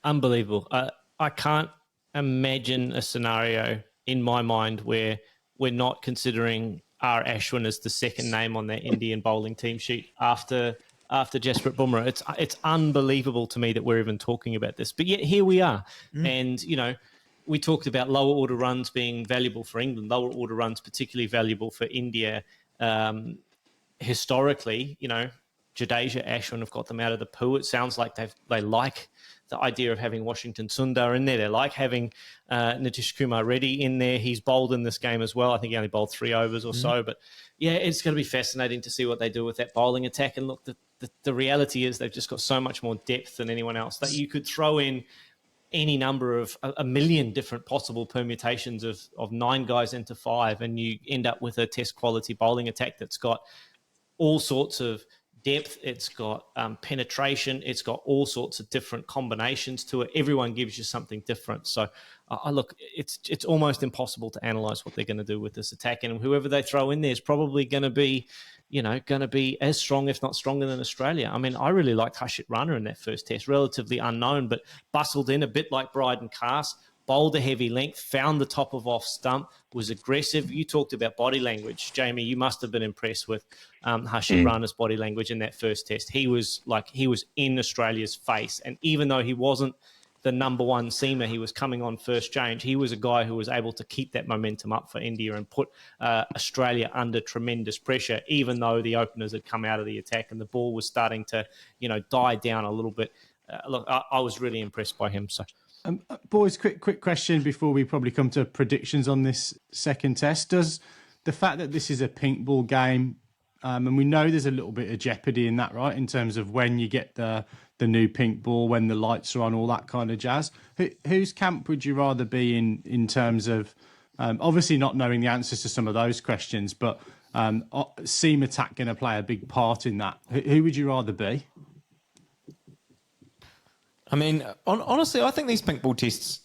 Unbelievable. I can't imagine a scenario in my mind where we're not considering R. Ashwin as the second name on that Indian bowling team sheet after Jasprit Bumrah. It's unbelievable to me that we're even talking about this. But yet here we are. And, we talked about lower order runs being valuable for England, lower order runs particularly valuable for India. Historically, Jadeja, Ashwin have got them out of the poo. It sounds like they like the idea of having Washington Sundar in there. They like having Nitish Kumar Reddy in there. He's bowled in this game as well. I think he only bowled 3 overs or so. But, yeah, it's going to be fascinating to see what they do with that bowling attack. And, look, the reality is they've just got so much more depth than anyone else that you could throw in any number of a million different possible permutations of 9 guys into 5, and you end up with a test quality bowling attack that's got all sorts of depth, it's got penetration, it's got all sorts of different combinations to it. Everyone gives you something different. So look, it's almost impossible to analyze what they're going to do with this attack, and whoever they throw in there is probably going to be as strong, if not stronger, than Australia. I mean, I really liked Harshit Rana in that first test, relatively unknown, but bustled in a bit like Brydon Carse, bowled a heavy length, found the top of off stump, was aggressive. You talked about body language. Jamie, you must have been impressed with Harshit Rana's body language in that first test. He was in Australia's face, and even though he wasn't the number one seamer, he was coming on first change. He was a guy who was able to keep that momentum up for India and put Australia under tremendous pressure, even though the openers had come out of the attack and the ball was starting to, die down a little bit. Look, I was really impressed by him. So, boys, quick question before we probably come to predictions on this second test. Does the fact that this is a pink ball game, and we know there's a little bit of jeopardy in that, right, in terms of when you get the new pink ball, when the lights are on, all that kind of jazz. Whose camp would you rather be in terms of, obviously not knowing the answers to some of those questions, but seam attack going to play a big part in that? Who would you rather be? I mean, honestly, I think these pink ball tests,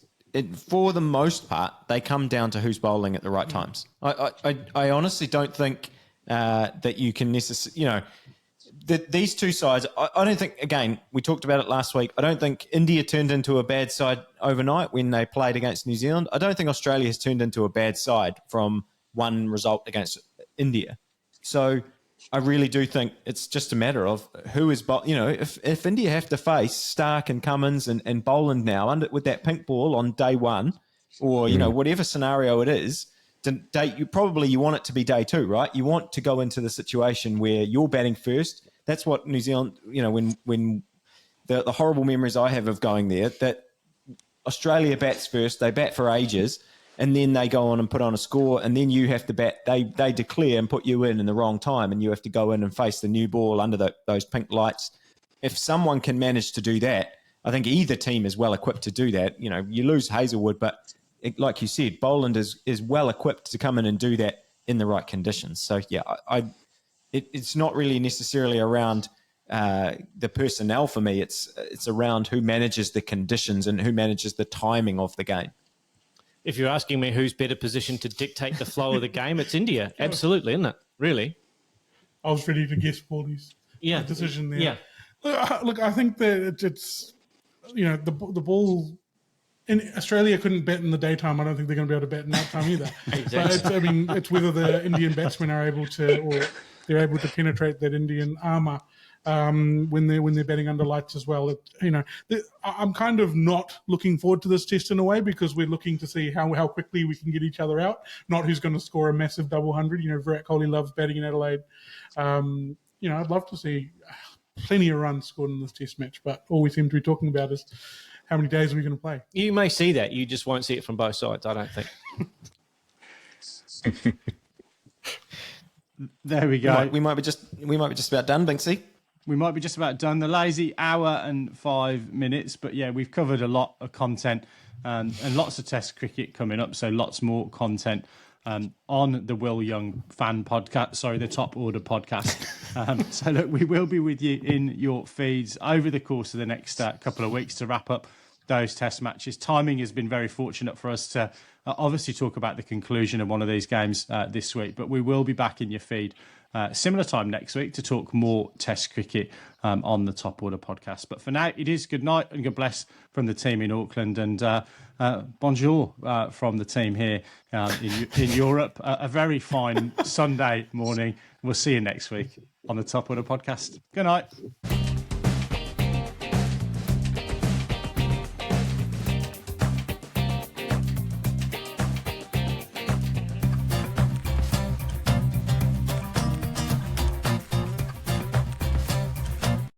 for the most part, they come down to who's bowling at the right times. I honestly don't think that you can necessarily, these two sides, I don't think, again, we talked about it last week, I don't think India turned into a bad side overnight when they played against New Zealand. I don't think Australia has turned into a bad side from one result against India. So I really do think it's just a matter of who is, if India have to face Stark and Cummins and Boland now with that pink ball on day one, or, whatever scenario it is, you want it to be day 2, right? You want to go into the situation where you're batting first. That's what New Zealand, when the horrible memories I have of going there, that Australia bats first, they bat for ages, and then they go on and put on a score, and then you have to bat, they declare and put you in the wrong time, and you have to go in and face the new ball under those pink lights. If someone can manage to do that, I think either team is well equipped to do that. You lose Hazlewood, but like you said, Boland is well equipped to come in and do that in the right conditions. So, yeah, it's not really necessarily around the personnel for me. It's around who manages the conditions and who manages the timing of the game. if you're asking me who's better positioned to dictate the flow of the game, it's India. Absolutely, isn't it? Really? I was ready to guess Paulie's decision there. Yeah. Look, I think that it's the ball in Australia couldn't bat in the daytime. I don't think they're going to be able to bat in nighttime either. Exactly. But it's whether the Indian batsmen are able to, or they're able to penetrate that Indian armour when they're batting under lights as well. I'm kind of not looking forward to this test in a way, because we're looking to see how quickly we can get each other out, not who's going to score a massive double hundred. Virat Kohli loves batting in Adelaide. I'd love to see plenty of runs scored in this test match, but all we seem to be talking about is how many days are we going to play. You may see that. You just won't see it from both sides, I don't think. There we go. We might be just about done, Binksy. We might be just about done. The lazy hour and 5 minutes, but yeah, we've covered a lot of content and lots of Test cricket coming up, so lots more content on the Will Young fan podcast, the Top Order podcast. So look, we will be with you in your feeds over the course of the next couple of weeks to wrap up those Test matches. Timing has been very fortunate for us to obviously talk about the conclusion of one of these games this week, but we will be back in your feed similar time next week to talk more Test cricket on the Top Order podcast. But for now, it is good night and God bless from the team in Auckland, and bonjour from the team here in Europe. A very fine Sunday morning. We'll see you next week on the Top Order podcast. Good night.